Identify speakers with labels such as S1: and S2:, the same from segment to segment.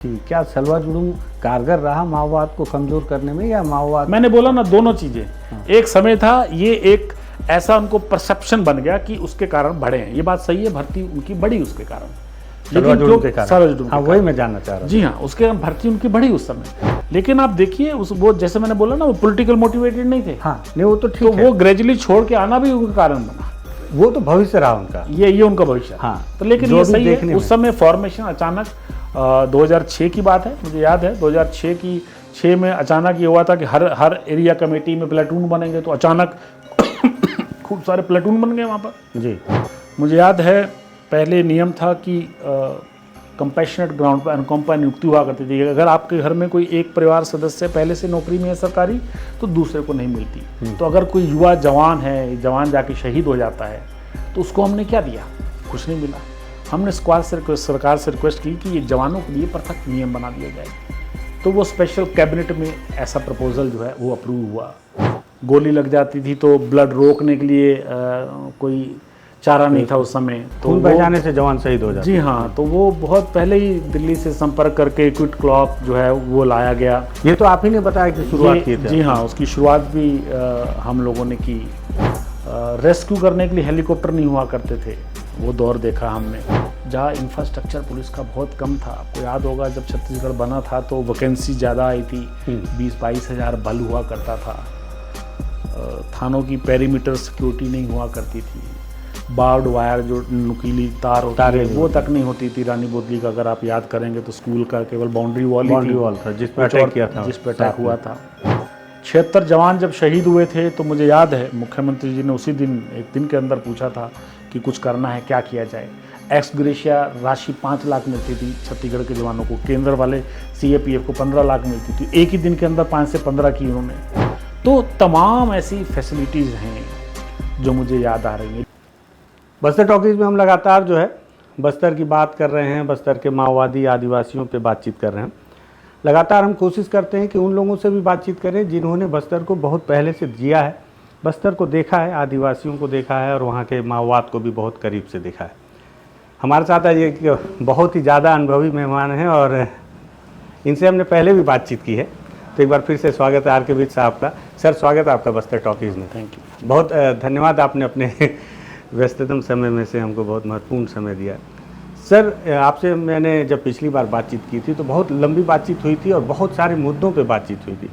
S1: क्या सलवा जुलूम कारगर रहा माओवाद को कमजोर करने में या माओवाद?
S2: मैंने बोला ना, दोनों चीजें। एक समय था, ये एक ऐसा उनको परसेप्शन बन गया कि उसके कारण बढ़े हैं। ये बात सही है, भर्ती उनकी बढ़ी उसके कारण,
S1: सलवा जुलूम के कारण।
S2: हाँ,
S1: वही मैं जानना चाह रहा हूँ।
S2: जी हाँ, उसके कारण भर्ती उनकी बढ़ी उस समय। लेकिन आप देखिए, उस वो जैसे मैंने बोला ना, वो पॉलिटिकल मोटिवेटेड नहीं थे।
S1: हाँ, नहीं वो तो ठीक
S2: तो
S1: है।
S2: वो ग्रेजुअली छोड़ के आना भी उनका कारण बना।
S1: वो तो भविष्य रहा उनका,
S2: ये उनका भविष्य।
S1: हाँ,
S2: तो लेकिन ये सही है, उस समय फॉर्मेशन अचानक 2006 की बात है, मुझे याद है 2006 में अचानक ये हुआ था कि हर एरिया कमेटी में प्लेटून बनेंगे। तो अचानक खूब सारे प्लेटून बन गए वहाँ पर।
S1: जी,
S2: मुझे याद है पहले नियम था कि कंपैशनेट ग्राउंड पर एनकॉम पर नियुक्ति हुआ करती थी। अगर आपके घर में कोई एक परिवार सदस्य पहले से नौकरी में है सरकारी, तो दूसरे को नहीं मिलती। तो अगर कोई युवा जवान है, जवान जाके शहीद हो जाता है, तो उसको हमने क्या दिया? कुछ नहीं मिला। हमने सरकार से रिक्वेस्ट की कि ये जवानों के लिए पृथक नियम बना दिया जाए। तो वो स्पेशल कैबिनेट में ऐसा प्रपोजल जो है वो अप्रूव हुआ। गोली लग जाती थी तो ब्लड रोकने के लिए कोई चारा नहीं था उस समय। तो
S1: खून बह जाने से जवान शहीद हो जाते।
S2: जी हाँ, तो वो बहुत पहले ही दिल्ली से संपर्क करके क्विट क्लॉक जो है वो लाया गया।
S1: ये तो आप ही ने बताया कि शुरुआत की थी।
S2: जी हाँ, उसकी शुरुआत भी हम लोगों ने की। रेस्क्यू करने के लिए हेलीकॉप्टर नहीं हुआ करते थे, वो दौर देखा हमने, जहाँ इंफ्रास्ट्रक्चर पुलिस का बहुत कम था। आपको याद होगा जब छत्तीसगढ़ बना था तो वैकेंसी ज़्यादा आई थी, 20-22 हज़ार बल हुआ करता था। थानों की पेरीमीटर सिक्योरिटी नहीं हुआ करती थी। बार्ड वायर जो नुकीली तार होती है वो तक नहीं होती थी। रानी बोतली का अगर आप याद करेंगे तो स्कूल का केवल बाउंड्री वॉल
S1: था जिस पर अटैक किया था,
S2: जिस पर अटैक हुआ था। 76 जवान जब शहीद हुए थे तो मुझे याद है मुख्यमंत्री जी ने उसी दिन, एक दिन के अंदर पूछा था कि कुछ करना है, क्या किया जाए। एक्स ग्रेशिया राशि 5 लाख मिलती थी छत्तीसगढ़ के जवानों को, केंद्र वाले CAPF को 15 लाख मिलती थी। एक ही दिन के अंदर 5 से 15 की उन्होंने। तो तमाम ऐसी फैसिलिटीज़ हैं जो मुझे याद आ रही हैं।
S1: बस्तर टॉकीज में हम लगातार जो है बस्तर की बात कर रहे हैं, बस्तर के माओवादी आदिवासियों पे बातचीत कर रहे हैं। लगातार हम कोशिश करते हैं कि उन लोगों से भी बातचीत करें जिन्होंने बस्तर को बहुत पहले से जिया है, बस्तर को देखा है, आदिवासियों को देखा है और वहाँ के माओवाद को भी बहुत करीब से देखा है। हमारे साथ आज एक बहुत ही ज़्यादा अनुभवी मेहमान हैं और इनसे हमने पहले भी बातचीत की है। तो एक बार फिर से स्वागत है आर.के. विज साहब का। सर, स्वागत है आपका बस्तर टॉकीज़ में।
S2: Thank you.
S1: बहुत धन्यवाद, आपने अपने व्यस्ततम समय में से हमको बहुत महत्वपूर्ण समय दिया। सर, आपसे मैंने जब पिछली बार बातचीत की थी तो बहुत लंबी बातचीत हुई थी और बहुत सारे मुद्दों पे बातचीत हुई थी।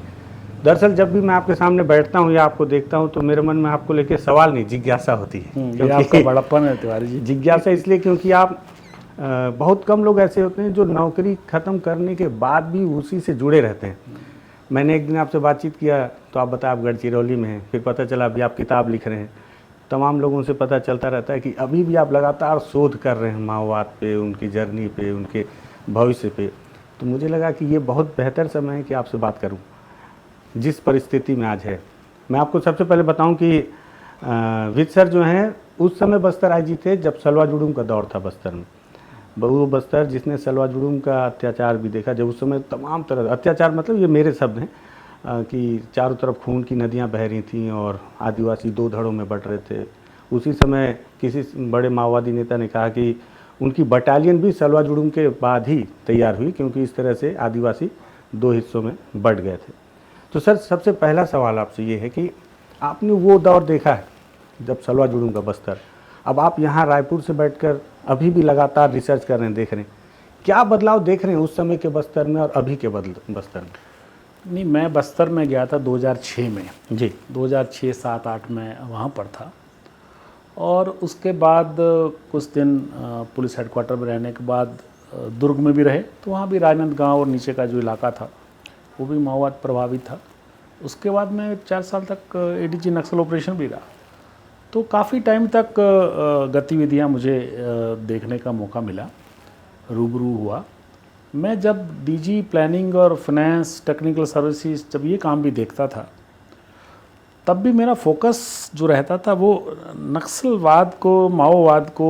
S1: दरअसल जब भी मैं आपके सामने बैठता हूँ या आपको देखता हूँ तो मेरे मन में आपको लेके सवाल नहीं, जिज्ञासा होती है।
S2: ये आपका बड़प्पन है तिवारी जी।
S1: जिज्ञासा इसलिए क्योंकि आप बहुत कम लोग ऐसे होते हैं जो नौकरी ख़त्म करने के बाद भी उसी से जुड़े रहते हैं। मैंने एक दिन आपसे बातचीत किया तो आप बताया आप गढ़चिरौली में हैं, फिर पता चला अभी आप किताब लिख रहे हैं। तमाम लोगों से पता चलता रहता है कि अभी भी आप लगातार शोध कर रहे हैं माओवाद पे, उनकी जर्नी पे, उनके भविष्य पे। तो मुझे लगा कि ये बहुत बेहतर समय है कि आपसे बात करूं जिस परिस्थिति में आज है। मैं आपको सबसे पहले बताऊं कि विज सर जो हैं उस समय बस्तर आईजी थे जब सलवा जुलूम का दौर था बस्तर में। वो बस्तर जिसने सलवा जुलूम का अत्याचार भी देखा, जब उस समय तमाम तरह अत्याचार, मतलब ये मेरे शब्द हैं, कि चारों तरफ खून की नदियां बह रही थीं और आदिवासी दो धड़ों में बट रहे थे। उसी समय किसी बड़े माओवादी नेता ने कहा कि उनकी बटालियन भी सलवा जुलूम के बाद ही तैयार हुई क्योंकि इस तरह से आदिवासी दो हिस्सों में बट गए थे। तो सर, सबसे पहला सवाल आपसे ये है कि आपने वो दौर देखा है जब सलवा जुलूम का बस्तर, अब आप यहाँ रायपुर से बैठकर अभी भी लगातार रिसर्च कर रहे हैं, देख रहे हैं, क्या बदलाव देख रहे हैं उस समय के बस्तर में और अभी के बस्तर में?
S2: नहीं, मैं बस्तर में गया था 2006 में
S1: जी।
S2: 2006, 7, 8 में वहाँ पर था। और उसके बाद कुछ दिन पुलिस हेडक्वार्टर में रहने के बाद दुर्ग में भी रहे, तो वहाँ भी राजनांदगांव और नीचे का जो इलाका था वो भी माओवाद प्रभावित था। उसके बाद मैं 4 साल तक ADG नक्सल ऑपरेशन भी रहा। तो काफ़ी टाइम तक गतिविधियाँ मुझे देखने का मौका मिला, रूबरू हुआ। मैं जब DG प्लानिंग और फाइनेंस, टेक्निकल सर्विसेज, जब ये काम भी देखता था तब भी मेरा फोकस जो रहता था वो नक्सलवाद को, माओवाद को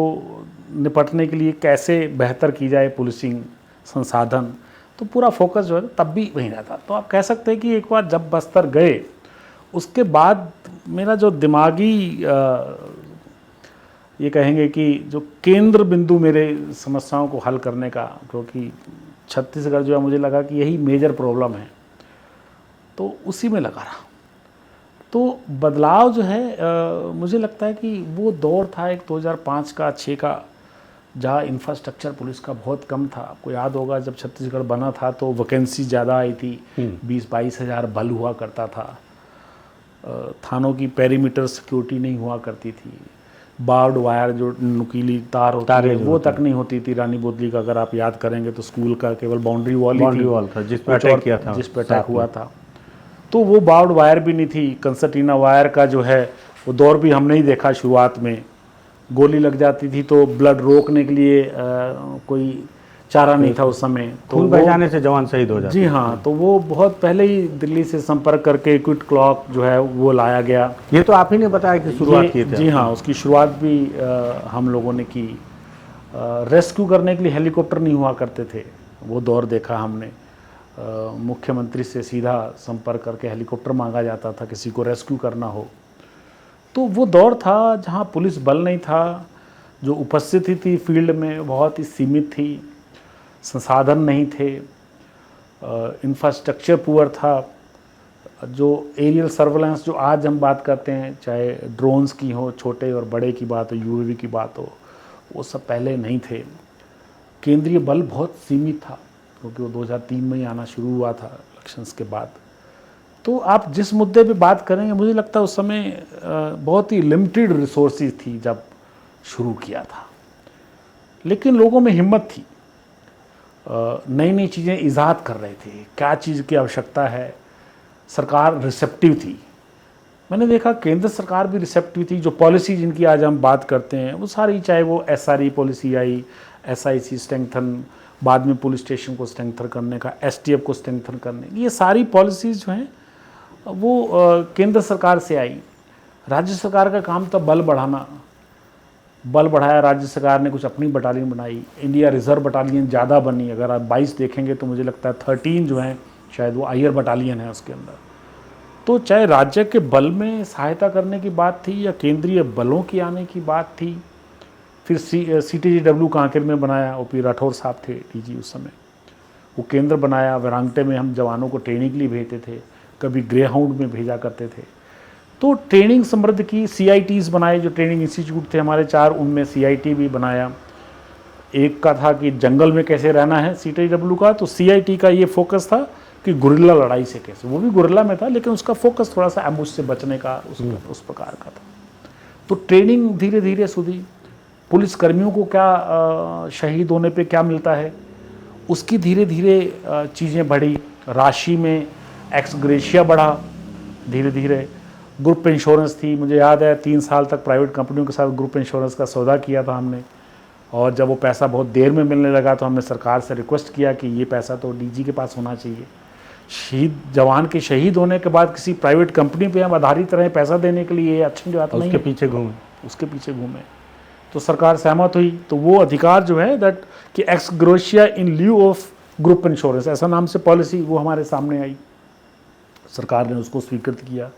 S2: निपटने के लिए कैसे बेहतर की जाए पुलिसिंग, संसाधन, तो पूरा फोकस जो है तब भी वहीं रहता। तो आप कह सकते हैं कि एक बार जब बस्तर गए उसके बाद मेरा जो दिमागी ये कहेंगे कि जो केंद्र बिंदु मेरे समस्याओं को हल करने का, क्योंकि छत्तीसगढ़ जो है मुझे लगा कि यही मेजर प्रॉब्लम है, तो उसी में लगा रहा। तो बदलाव जो है मुझे लगता है कि वो दौर था एक 2005 का 6 का, जहाँ इंफ्रास्ट्रक्चर पुलिस का बहुत कम था। आपको याद होगा जब छत्तीसगढ़ बना था तो वैकेंसी ज़्यादा आई थी, 20-22 हज़ार बल हुआ करता था, थानों की पेरीमीटर सिक्योरिटी नहीं हुआ करती थी, बार्ड वायर जो नुकीली तार होती है वो तक नहीं होती थी। रानी बोतली का अगर आप याद करेंगे तो स्कूल का केवल बाउंड्री वॉल
S1: था जिस पर अटैक किया था,
S2: जिस पर अटैक हुआ था। तो वो बार्ड वायर भी नहीं थी। कंसर्टीना वायर का जो है वो दौर भी हमने ही देखा। शुरुआत में गोली लग जाती थी तो ब्लड रोकने के लिए कोई चारा नहीं था उस समय, तो
S1: खून बह जाने से जवान शहीद हो जाते।
S2: जी हाँ, तो वो बहुत पहले ही दिल्ली से संपर्क करके क्विट क्लॉक जो है वो लाया गया।
S1: ये तो आप ही ने बताया कि शुरुआत की थी।
S2: जी हाँ, उसकी शुरुआत भी हम लोगों ने की। रेस्क्यू करने के लिए हेलीकॉप्टर नहीं हुआ करते थे, वो दौर देखा हमने। मुख्यमंत्री से सीधा संपर्क करके हेलीकॉप्टर मांगा जाता था किसी को रेस्क्यू करना हो। तो वो दौर था जहाँ पुलिस बल नहीं था, जो उपस्थिति थी फील्ड में बहुत ही सीमित थी, संसाधन नहीं थे, इंफ्रास्ट्रक्चर पुअर था। जो एरियल सर्वेलेंस जो आज हम बात करते हैं, चाहे ड्रोन्स की हो, छोटे और बड़े की बात हो, यूएवी की बात हो, वो सब पहले नहीं थे। केंद्रीय बल बहुत सीमित था क्योंकि वो 2003 में ही आना शुरू हुआ था इलेक्शंस के बाद। तो आप जिस मुद्दे पे बात करेंगे, मुझे लगता है उस समय बहुत ही लिमिटेड रिसोर्सेज थी जब शुरू किया था, लेकिन लोगों में हिम्मत थी, नई नई चीज़ें ईजाद कर रहे थे, क्या चीज़ की आवश्यकता है। सरकार रिसेप्टिव थी। मैंने देखा केंद्र सरकार भी रिसेप्टिव थी। जो पॉलिसी जिनकी आज हम बात करते हैं वो सारी, चाहे वो एसआरई पॉलिसी आई, एसआईसी स्ट्रेंथन, बाद में पुलिस स्टेशन को स्ट्रेंथन करने का, एसटीएफ को स्ट्रेंथन करने की, ये सारी पॉलिसीज़ जो हैं वो केंद्र सरकार से आई। राज्य सरकार का काम था बल बढ़ाना। बल बढ़ाया राज्य सरकार ने, कुछ अपनी बटालियन बनाई, इंडिया रिजर्व बटालियन ज़्यादा बनी। अगर आप 22 देखेंगे तो मुझे लगता है 13 जो हैं शायद वो आयर बटालियन है उसके अंदर। तो चाहे राज्य के बल में सहायता करने की बात थी या केंद्रीय बलों की आने की बात थी। फिर CTGW कांकेर में बनाया, OP राठौर साहब थे DG उस समय, वो केंद्र बनाया। वेरांगटे में हम जवानों को ट्रेनिंग के लिए भेजते थे, कभी ग्रे हाउंड में भेजा करते थे। तो ट्रेनिंग समृद्ध की, CITs बनाए, जो ट्रेनिंग इंस्टीट्यूट थे हमारे 4, उनमें CIT भी बनाया। एक का था कि जंगल में कैसे रहना है CTGW का, तो CIT का ये फोकस था कि गुरिल्ला लड़ाई से कैसे, वो भी गुरिल्ला में था लेकिन उसका फोकस थोड़ा सा एम्बुश से बचने का उस प्रकार का था। तो ट्रेनिंग धीरे धीरे सुधी। पुलिस कर्मियों को क्या शहीद होने पे क्या मिलता है, उसकी धीरे धीरे चीज़ें बढ़ी। राशि में एक्स ग्रेशिया बढ़ा धीरे धीरे। ग्रुप इंश्योरेंस थी, मुझे याद है 3 साल तक प्राइवेट कंपनियों के साथ ग्रुप इंश्योरेंस का सौदा किया था हमने, और जब वो पैसा बहुत देर में मिलने लगा तो हमने सरकार से रिक्वेस्ट किया कि ये पैसा तो DG के पास होना चाहिए। शहीद जवान के शहीद होने के बाद किसी प्राइवेट कंपनी पे हम आधारित रहे पैसा देने के लिए, अच्छी बात नहीं। उसके पीछे घूमे तो सरकार सहमत हुई। तो वो अधिकार जो है दैट कि x gratia in lieu of group insurance, ऐसा नाम से पॉलिसी, वो हमारे सामने आई। सरकार ने उसको स्वीकृत किया।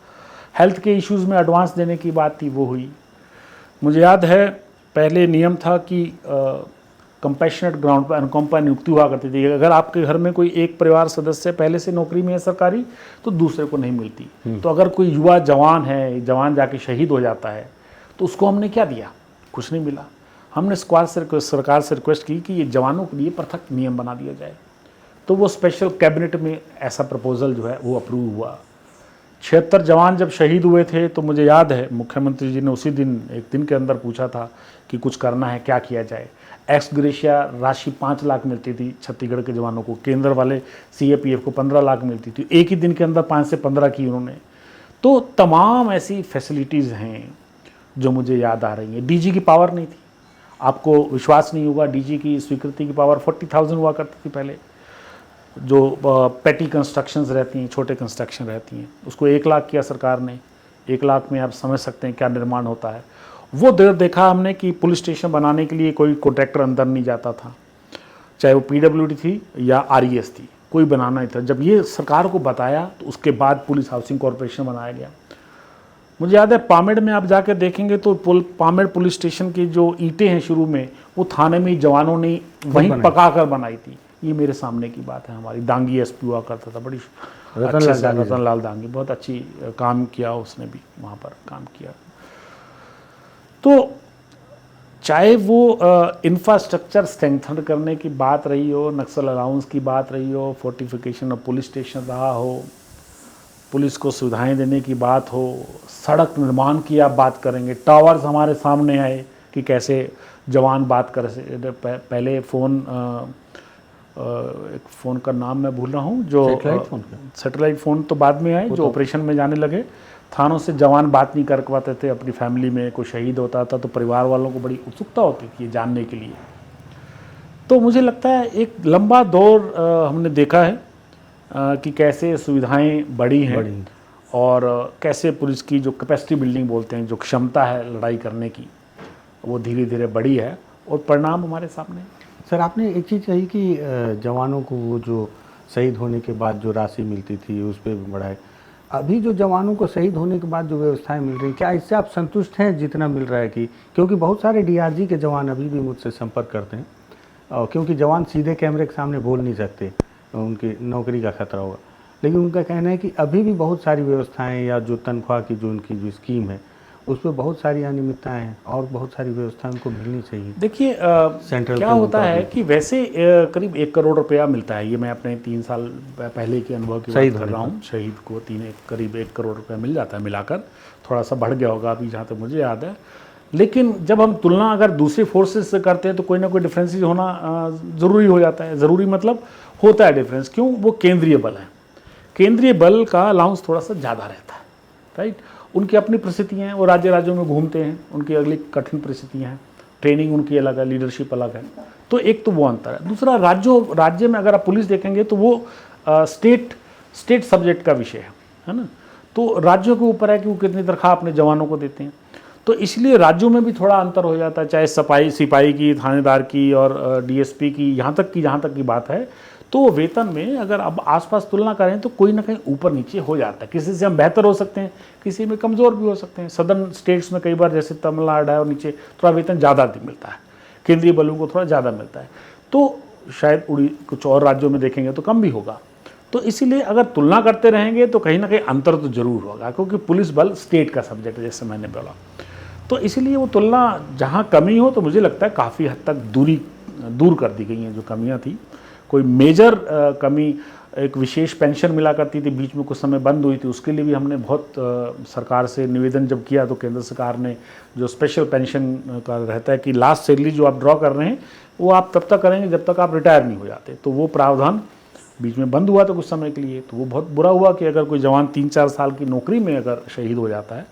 S2: हेल्थ के इश्यूज़ में एडवांस देने की बात थी, वो हुई। मुझे याद है पहले नियम था कि कंपैशनेट ग्राउंड पर अनुकंपा नियुक्ति हुआ करती थी। अगर आपके घर में कोई एक परिवार सदस्य पहले से नौकरी में है सरकारी, तो दूसरे को नहीं मिलती। तो अगर कोई युवा जवान है, जवान जाके शहीद हो जाता है, तो उसको हमने क्या दिया, कुछ नहीं मिला। हमने सरकार से रिक्वेस्ट की कि ये जवानों के लिए पृथक नियम बना दिया जाए। तो वो स्पेशल कैबिनेट में ऐसा प्रपोजल जो है वो अप्रूव हुआ। 76 जवान जब शहीद हुए थे तो मुझे याद है मुख्यमंत्री जी ने उसी दिन, एक दिन के अंदर पूछा था कि कुछ करना है, क्या किया जाए। एक्स ग्रेशिया राशि 5 लाख मिलती थी छत्तीसगढ़ के जवानों को, केंद्र वाले CAPF को 15 लाख मिलती थी। एक ही दिन के अंदर 5 से 15 की उन्होंने। तो तमाम ऐसी फैसिलिटीज़ हैं जो मुझे याद आ रही हैं। DG की पावर नहीं थी, आपको विश्वास नहीं होगा, DG की स्वीकृति की पावर 40,000 हुआ करती थी पहले। जो पेटी कंस्ट्रक्शंस रहती हैं, छोटे कंस्ट्रक्शन रहती हैं, उसको 1 लाख किया सरकार ने। 1 लाख में आप समझ सकते हैं क्या निर्माण होता है। वो देखा हमने कि पुलिस स्टेशन बनाने के लिए कोई कॉन्ट्रैक्टर अंदर नहीं जाता था, चाहे वो PWD थी या RES थी, कोई बनाना नहीं था। जब ये सरकार को बताया तो उसके बाद पुलिस हाउसिंग कॉरपोरेशन बनाया गया। मुझे याद है पामेड़ में आप जाकर देखेंगे तो पामेड़ पुलिस स्टेशन की जो ईंटें हैं शुरू में, वो थाने में ही जवानों ने वहीं पका कर बनाई थी, ये मेरे सामने की बात है। हमारी दांगी एसपी हुआ करता था, बड़ी
S1: रतनलाल
S2: रतनलाल दांगी, बहुत अच्छी काम किया उसने भी, वहाँ पर काम किया। तो चाहे वो इंफ्रास्ट्रक्चर स्ट्रेंथन करने की बात रही हो, नक्सल अलाउंस की बात रही हो, फोर्टिफिकेशन ऑफ पुलिस स्टेशन रहा हो, पुलिस को सुविधाएं देने की बात हो, सड़क निर्माण की आप बात करेंगे, टावर्स हमारे सामने आए कि कैसे जवान बात कर पहले एक फ़ोन का नाम मैं भूल रहा हूँ, जो सैटेलाइट फ़ोन तो बाद में आए, जो ऑपरेशन में जाने लगे, थानों से जवान बात नहीं कर पाते थे, अपनी फैमिली में कोई शहीद होता था तो परिवार वालों को बड़ी उत्सुकता होती थी ये जानने के लिए। तो मुझे लगता है एक लंबा दौर हमने देखा है कि कैसे सुविधाएं बढ़ी हैं और कैसे पुलिस की जो कैपेसिटी बिल्डिंग बोलते हैं, जो क्षमता है लड़ाई करने की, वो धीरे धीरे बढ़ी है और परिणाम हमारे सामने।
S1: सर, आपने एक चीज़ कही कि जवानों को वो जो शहीद होने के बाद जो राशि मिलती थी उस पर बढ़ाए। अभी जो जवानों को शहीद होने के बाद जो व्यवस्थाएं मिल रही, क्या इससे आप संतुष्ट हैं जितना मिल रहा है? कि क्योंकि बहुत सारे डीआरजी के जवान अभी भी मुझसे संपर्क करते हैं, और क्योंकि जवान सीधे कैमरे के सामने बोल नहीं सकते, उनकी नौकरी का खतरा होगा, लेकिन उनका कहना है कि अभी भी बहुत सारी व्यवस्थाएं या जो तनख्वाह की जो उनकी जो स्कीम है उस पर बहुत सारी अनियमितताएं हैं और बहुत सारी व्यवस्थाएं उनको मिलनी चाहिए।
S2: देखिए
S1: सेंट्रल
S2: क्या होता है कि वैसे करीब 1 करोड़ रुपया मिलता है, ये मैं अपने 3 साल पहले के अनुभव की बात कर रहा हूँ। शहीद को करीब 1 करोड़ रुपया मिल जाता है, मिलाकर थोड़ा सा बढ़ गया होगा अभी जहाँ तक मुझे याद है। लेकिन जब हम तुलना अगर दूसरे फोर्सेज से करते हैं तो कोई ना कोई डिफरेंसेस होना ज़रूरी हो जाता है। ज़रूरी मतलब होता है डिफरेंस, क्यों? वो केंद्रीय बल है, केंद्रीय बल का अलाउंस थोड़ा सा ज़्यादा रहता है, राइट। उनकी अपनी परिस्थितियाँ हैं, वो राज्यों में घूमते हैं, उनकी अगली कठिन परिस्थितियाँ हैं, ट्रेनिंग उनकी अलग है, लीडरशिप अलग है। तो एक तो वो अंतर है। दूसरा, राज्य में अगर आप पुलिस देखेंगे तो वो स्टेट सब्जेक्ट का विषय है ना। तो राज्यों के ऊपर है कि वो कितनी तनख्वाह अपने जवानों को देते हैं। तो इसलिए राज्यों में भी थोड़ा अंतर हो जाता है, चाहे सिपाही की, थानेदार की और डीएसपी की, जहाँ तक की बात है। तो वेतन में अगर अब आसपास तुलना करें तो कोई ना कहीं ऊपर नीचे हो जाता है। किसी से हम बेहतर हो सकते हैं, किसी में कमज़ोर भी हो सकते हैं। सदर्न स्टेट्स में कई बार जैसे तमिलनाडु है और नीचे थोड़ा वेतन ज़्यादा मिलता है, केंद्रीय बलों को थोड़ा ज़्यादा मिलता है। तो शायद कुछ और राज्यों में देखेंगे तो कम भी होगा। तो इसीलिए अगर तुलना करते रहेंगे तो कहीं ना कहीं अंतर तो जरूर होगा, क्योंकि पुलिस बल स्टेट का सब्जेक्ट है, जैसे मैंने बोला। तो इसीलिए वो तुलना जहाँ कमी हो तो मुझे लगता है काफ़ी हद तक दूर कर दी गई हैं जो कमियाँ थी। कोई मेजर कमी, एक विशेष पेंशन मिला करती थी, बीच में कुछ समय बंद हुई थी, उसके लिए भी हमने बहुत सरकार से निवेदन जब किया तो केंद्र सरकार ने जो स्पेशल पेंशन का रहता है कि लास्ट सैलरी जो आप ड्रॉ कर रहे हैं वो आप तब तक करेंगे जब तक आप रिटायर नहीं हो जाते, तो वो प्रावधान बीच में बंद हुआ था कुछ समय के लिए। तो वो बहुत बुरा हुआ कि अगर कोई जवान 3-4 साल की नौकरी में अगर शहीद हो जाता है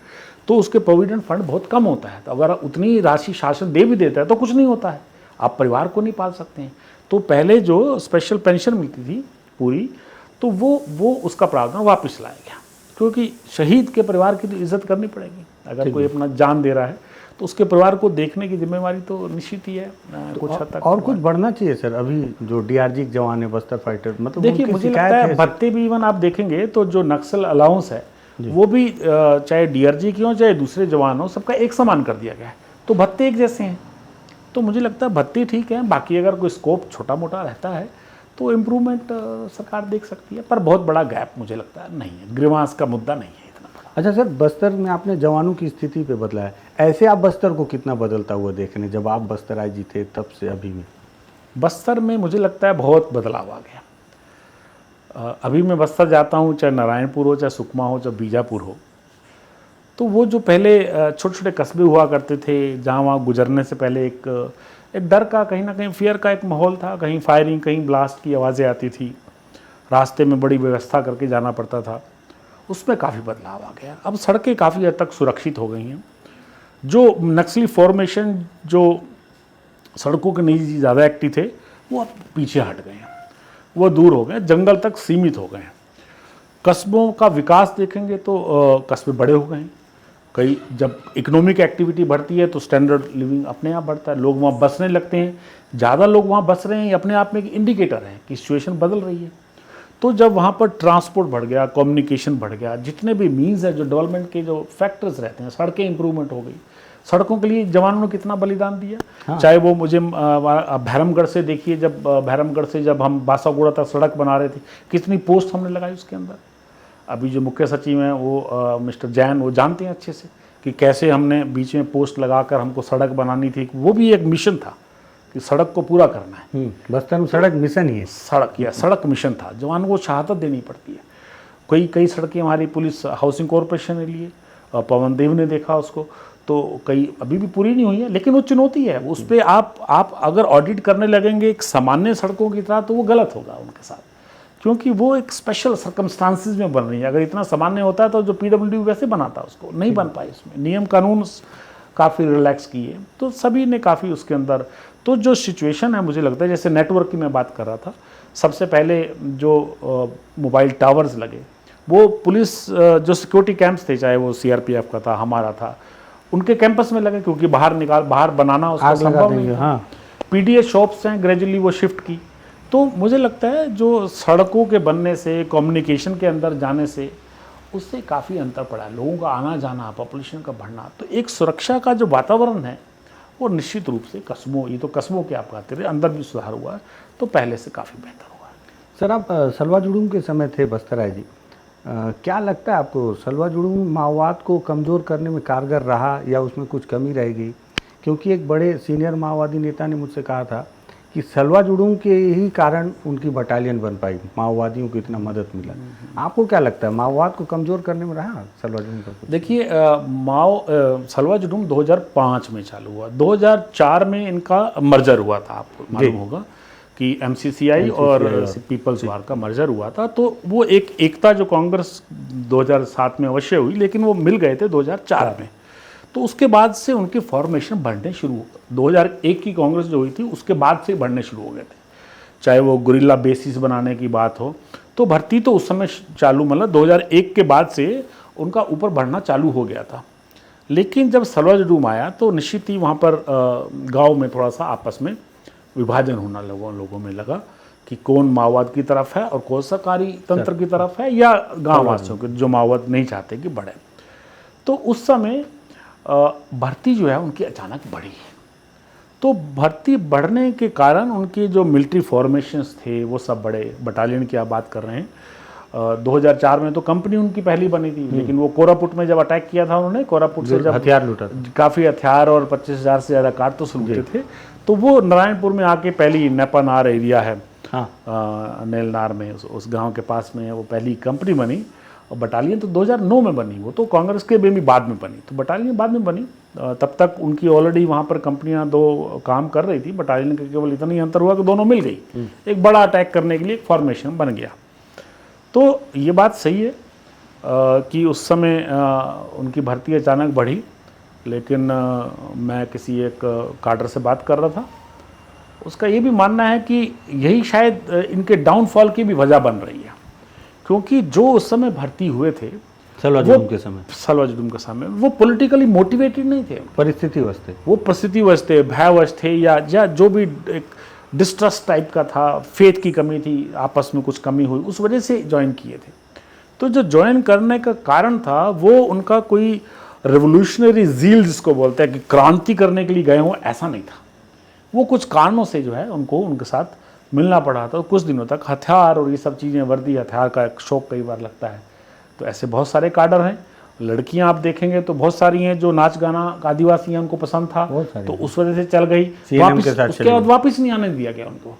S2: तो उसके प्रोविडेंट फंड बहुत कम होता है। तो अगर उतनी राशि शासन दे भी देता है तो कुछ नहीं होता है, आप परिवार को नहीं पाल सकते हैं। तो पहले जो स्पेशल पेंशन मिलती थी पूरी, तो वो उसका प्रावधान वापस लाया गया, क्योंकि शहीद के परिवार की तो इज्जत करनी पड़ेगी। अगर कोई अपना जान दे रहा है तो उसके परिवार को देखने की जिम्मेवारी तो निश्चित ही है कुछ हद तक। और
S1: कुछ बढ़ना चाहिए सर। अभी जो डीआरजी के जवान है, बस्तर फाइटर, मतलब
S2: देखिए मुझे लगता है भत्ते भी इवन आप देखेंगे तो जो नक्सल अलाउंस है वो भी चाहे डीआरजी की हो चाहे दूसरे जवान हो, सबका एक समान कर दिया गया है। तो भत्ते एक जैसे हैं, तो मुझे लगता है भत्ते ठीक है। बाकी अगर कोई स्कोप छोटा मोटा रहता है तो इम्प्रूवमेंट सरकार देख सकती है, पर बहुत बड़ा गैप मुझे लगता है नहीं है, ग्रीवांस का मुद्दा नहीं है इतना बड़ा।
S1: अच्छा सर, बस्तर में आपने जवानों की स्थिति पे बदला है, ऐसे आप बस्तर को कितना बदलता हुआ देख रहे हैं? जब आप बस्तर आई जी थे तब से अभी में
S2: बस्तर में मुझे लगता है बहुत बदलाव आ गया। अभी मैं बस्तर जाता हूँ, चाहे नारायणपुर हो, चाहे सुकमा हो, चाहे बीजापुर हो, तो वो जो पहले छोटे छोटे कस्बे हुआ करते थे जहाँ वहाँ गुजरने से पहले एक डर का, कहीं ना कहीं फियर का एक माहौल था। कहीं फायरिंग, कहीं ब्लास्ट की आवाज़ें आती थी, रास्ते में बड़ी व्यवस्था करके जाना पड़ता था, उसमें काफ़ी बदलाव आ गया। अब सड़कें काफ़ी हद तक सुरक्षित हो गई हैं। जो नक्सली फॉर्मेशन जो सड़कों के नीचे ज़्यादा एक्टिव थे वो अब पीछे हट गए हैं, वो दूर हो गए, जंगल तक सीमित हो गए हैं। कस्बों का विकास देखेंगे तो कस्बे बड़े हो गए हैं। कई जब इकोनॉमिक एक्टिविटी बढ़ती है तो स्टैंडर्ड लिविंग अपने आप बढ़ता है, लोग वहाँ बसने लगते हैं। ज़्यादा लोग वहाँ बस रहे हैं, ये अपने आप में एक इंडिकेटर है कि सिचुएशन बदल रही है। तो जब वहाँ पर ट्रांसपोर्ट बढ़ गया, कम्युनिकेशन बढ़ गया, जितने भी मीन्स है जो डेवलपमेंट के जो फैक्टर्स रहते हैं, सड़कें इंप्रूवमेंट हो गई, सड़कों के लिए जवानों ने कितना बलिदान दिया। चाहे वो मुझे भैरमगढ़ से देखिए, जब भैरमगढ़ से जब हम बासागुड़ा तक सड़क बना रहे थे, कितनी पोस्ट हमने लगाई उसके अंदर। अभी जो मुख्य सचिव हैं वो मिस्टर जैन, वो जानते हैं अच्छे से कि कैसे हमने बीच में पोस्ट लगाकर हमको सड़क बनानी थी। वो भी एक मिशन था कि सड़क को पूरा करना है।
S1: बस्तर में सड़क मिशन ही है।
S2: सड़क मिशन था। जवानों को शहादत देनी पड़ती है। कई सड़कें हमारी पुलिस हाउसिंग कॉरपोरेशन ने लिए, पवन देव ने देखा उसको, तो कई अभी भी पूरी नहीं हुई है, लेकिन वो चुनौती है। उस पर आप अगर ऑडिट करने लगेंगे एक सामान्य सड़कों की तरह, तो वो गलत होगा उनके साथ, क्योंकि वो एक स्पेशल सर्कमस्टांसिस में बन रही है। अगर इतना सामान्य होता है तो जो PWD वैसे बनाता, उसको नहीं बन पाई। उसमें नियम कानून काफ़ी रिलैक्स किए, तो सभी ने काफ़ी उसके अंदर। तो जो सिचुएशन है, मुझे लगता है जैसे नेटवर्क की मैं बात कर रहा था, सबसे पहले जो मोबाइल टावर्स लगे, वो पुलिस जो सिक्योरिटी कैंप्स थे, चाहे वो CRPF का था, हमारा था, उनके कैंपस में लगे, क्योंकि बाहर बनाना उसका संभव नहीं था। PDA शॉप्स हैं, ग्रेजुअली वो शिफ्ट की। तो मुझे लगता है जो सड़कों के बनने से, कम्युनिकेशन के अंदर जाने से, उससे काफ़ी अंतर पड़ा है। लोगों का आना जाना, पॉपुलेशन का बढ़ना, तो एक सुरक्षा का जो वातावरण है वो निश्चित रूप से कस्बों, ये तो कस्बों के आप कहते रहे, अंदर भी सुधार हुआ है, तो पहले से काफ़ी बेहतर हुआ है।
S1: सर, आप सलवा जुड़ूम के समय थे बस्तराय जी, क्या लगता है आपको सलवा जुड़ूम माओवाद को कमज़ोर करने में कारगर रहा या उसमें कुछ कमी रह गई? क्योंकि एक बड़े सीनियर माओवादी नेता ने मुझसे कहा था कि सलवा जुड़ूम के ही कारण उनकी बटालियन बन पाई, माओवादियों को इतना मदद मिला। आपको क्या लगता है, माओवाद को कमज़ोर करने में रहा सलवा जुड़ूम का?
S2: देखिए, सलवा जुड़ूम 2005 में चालू हुआ। 2004 में इनका मर्जर हुआ था, आपको मालूम होगा कि MCCI और पीपल्स वार का मर्जर हुआ था। तो वो एक एकता जो कांग्रेस 2007 में अवश्य हुई, लेकिन वो मिल गए थे 2004 में। तो उसके बाद से उनकी फॉर्मेशन बढ़ने शुरू हो गए। 2001 की कांग्रेस जो हुई थी, उसके बाद से बढ़ने शुरू हो गए थे। चाहे वो गुरिल्ला बेसिस बनाने की बात हो, तो भर्ती तो उस समय चालू, मतलब 2001 के बाद से उनका ऊपर बढ़ना चालू हो गया था। लेकिन जब सलवा जुड़ूम आया तो निश्चित ही वहाँ पर गाँव में थोड़ा सा आपस में विभाजन होना लोगों में लगा कि कौन माओवाद की तरफ है और कौन सरकारी तंत्र की तरफ है, या गाँव वासियों के जो माओवाद नहीं चाहते कि बढ़े। तो उस समय भर्ती जो है उनकी अचानक बढ़ी। तो भर्ती बढ़ने के कारण उनके जो मिलिट्री फॉर्मेशंस थे वो सब बड़े। बटालियन की आप बात कर रहे हैं, 2004 में तो कंपनी उनकी पहली बनी थी, लेकिन वो कोरापुट में जब अटैक किया था उन्होंने, कोरापुट से जब
S1: हथियार लूटा,
S2: काफ़ी हथियार और 25,000 से ज़्यादा कारतूस लूटे थे, तो वो नारायणपुर में आके पहली नेपानार एरिया है, नेलनार में, उस गाँव के पास में वो पहली कंपनी बनी। और बटालियन तो 2009 में बनी, वो तो कांग्रेस के भी बाद में बनी, तो बटालियन बाद में बनी। तब तक उनकी ऑलरेडी वहाँ पर कंपनियां 2 काम कर रही थी। बटालियन का केवल इतना ही अंतर हुआ कि दोनों मिल गई, एक बड़ा अटैक करने के लिए एक फॉर्मेशन बन गया। तो ये बात सही है कि उस समय उनकी भर्ती अचानक बढ़ी, लेकिन मैं किसी एक काडर से बात कर रहा था, उसका ये भी मानना है कि यही शायद इनके डाउनफॉल की भी वजह बन रही है, क्योंकि जो उस समय भर्ती हुए थे सलवा जुड़ूम के समय वो पॉलिटिकली मोटिवेटेड नहीं थे, परिस्थितिवश थे, भयवश थे, या जो भी एक डिस्ट्रस्ट टाइप का था, फेथ की कमी थी, आपस में कुछ कमी हुई, उस वजह से ज्वाइन किए थे। तो जो ज्वाइन करने का कारण था वो उनका कोई रेवोल्यूशनरी जील जिसको बोलते हैं कि क्रांति करने के लिए गए हों, ऐसा नहीं था। वो कुछ कारणों से जो है उनको उनके साथ मिलना पड़ा था। कुछ दिनों तक हथियार और ये सब चीज़ें, वर्दी हथियार का एक शौक कई बार लगता है। तो ऐसे बहुत सारे काडर हैं। लड़कियां आप देखेंगे तो बहुत सारी हैं जो नाच गाना आदिवासी हैं, उनको पसंद था, तो उस वजह से चल गई वापस। उसके बाद वापस नहीं आने दिया गया उनको।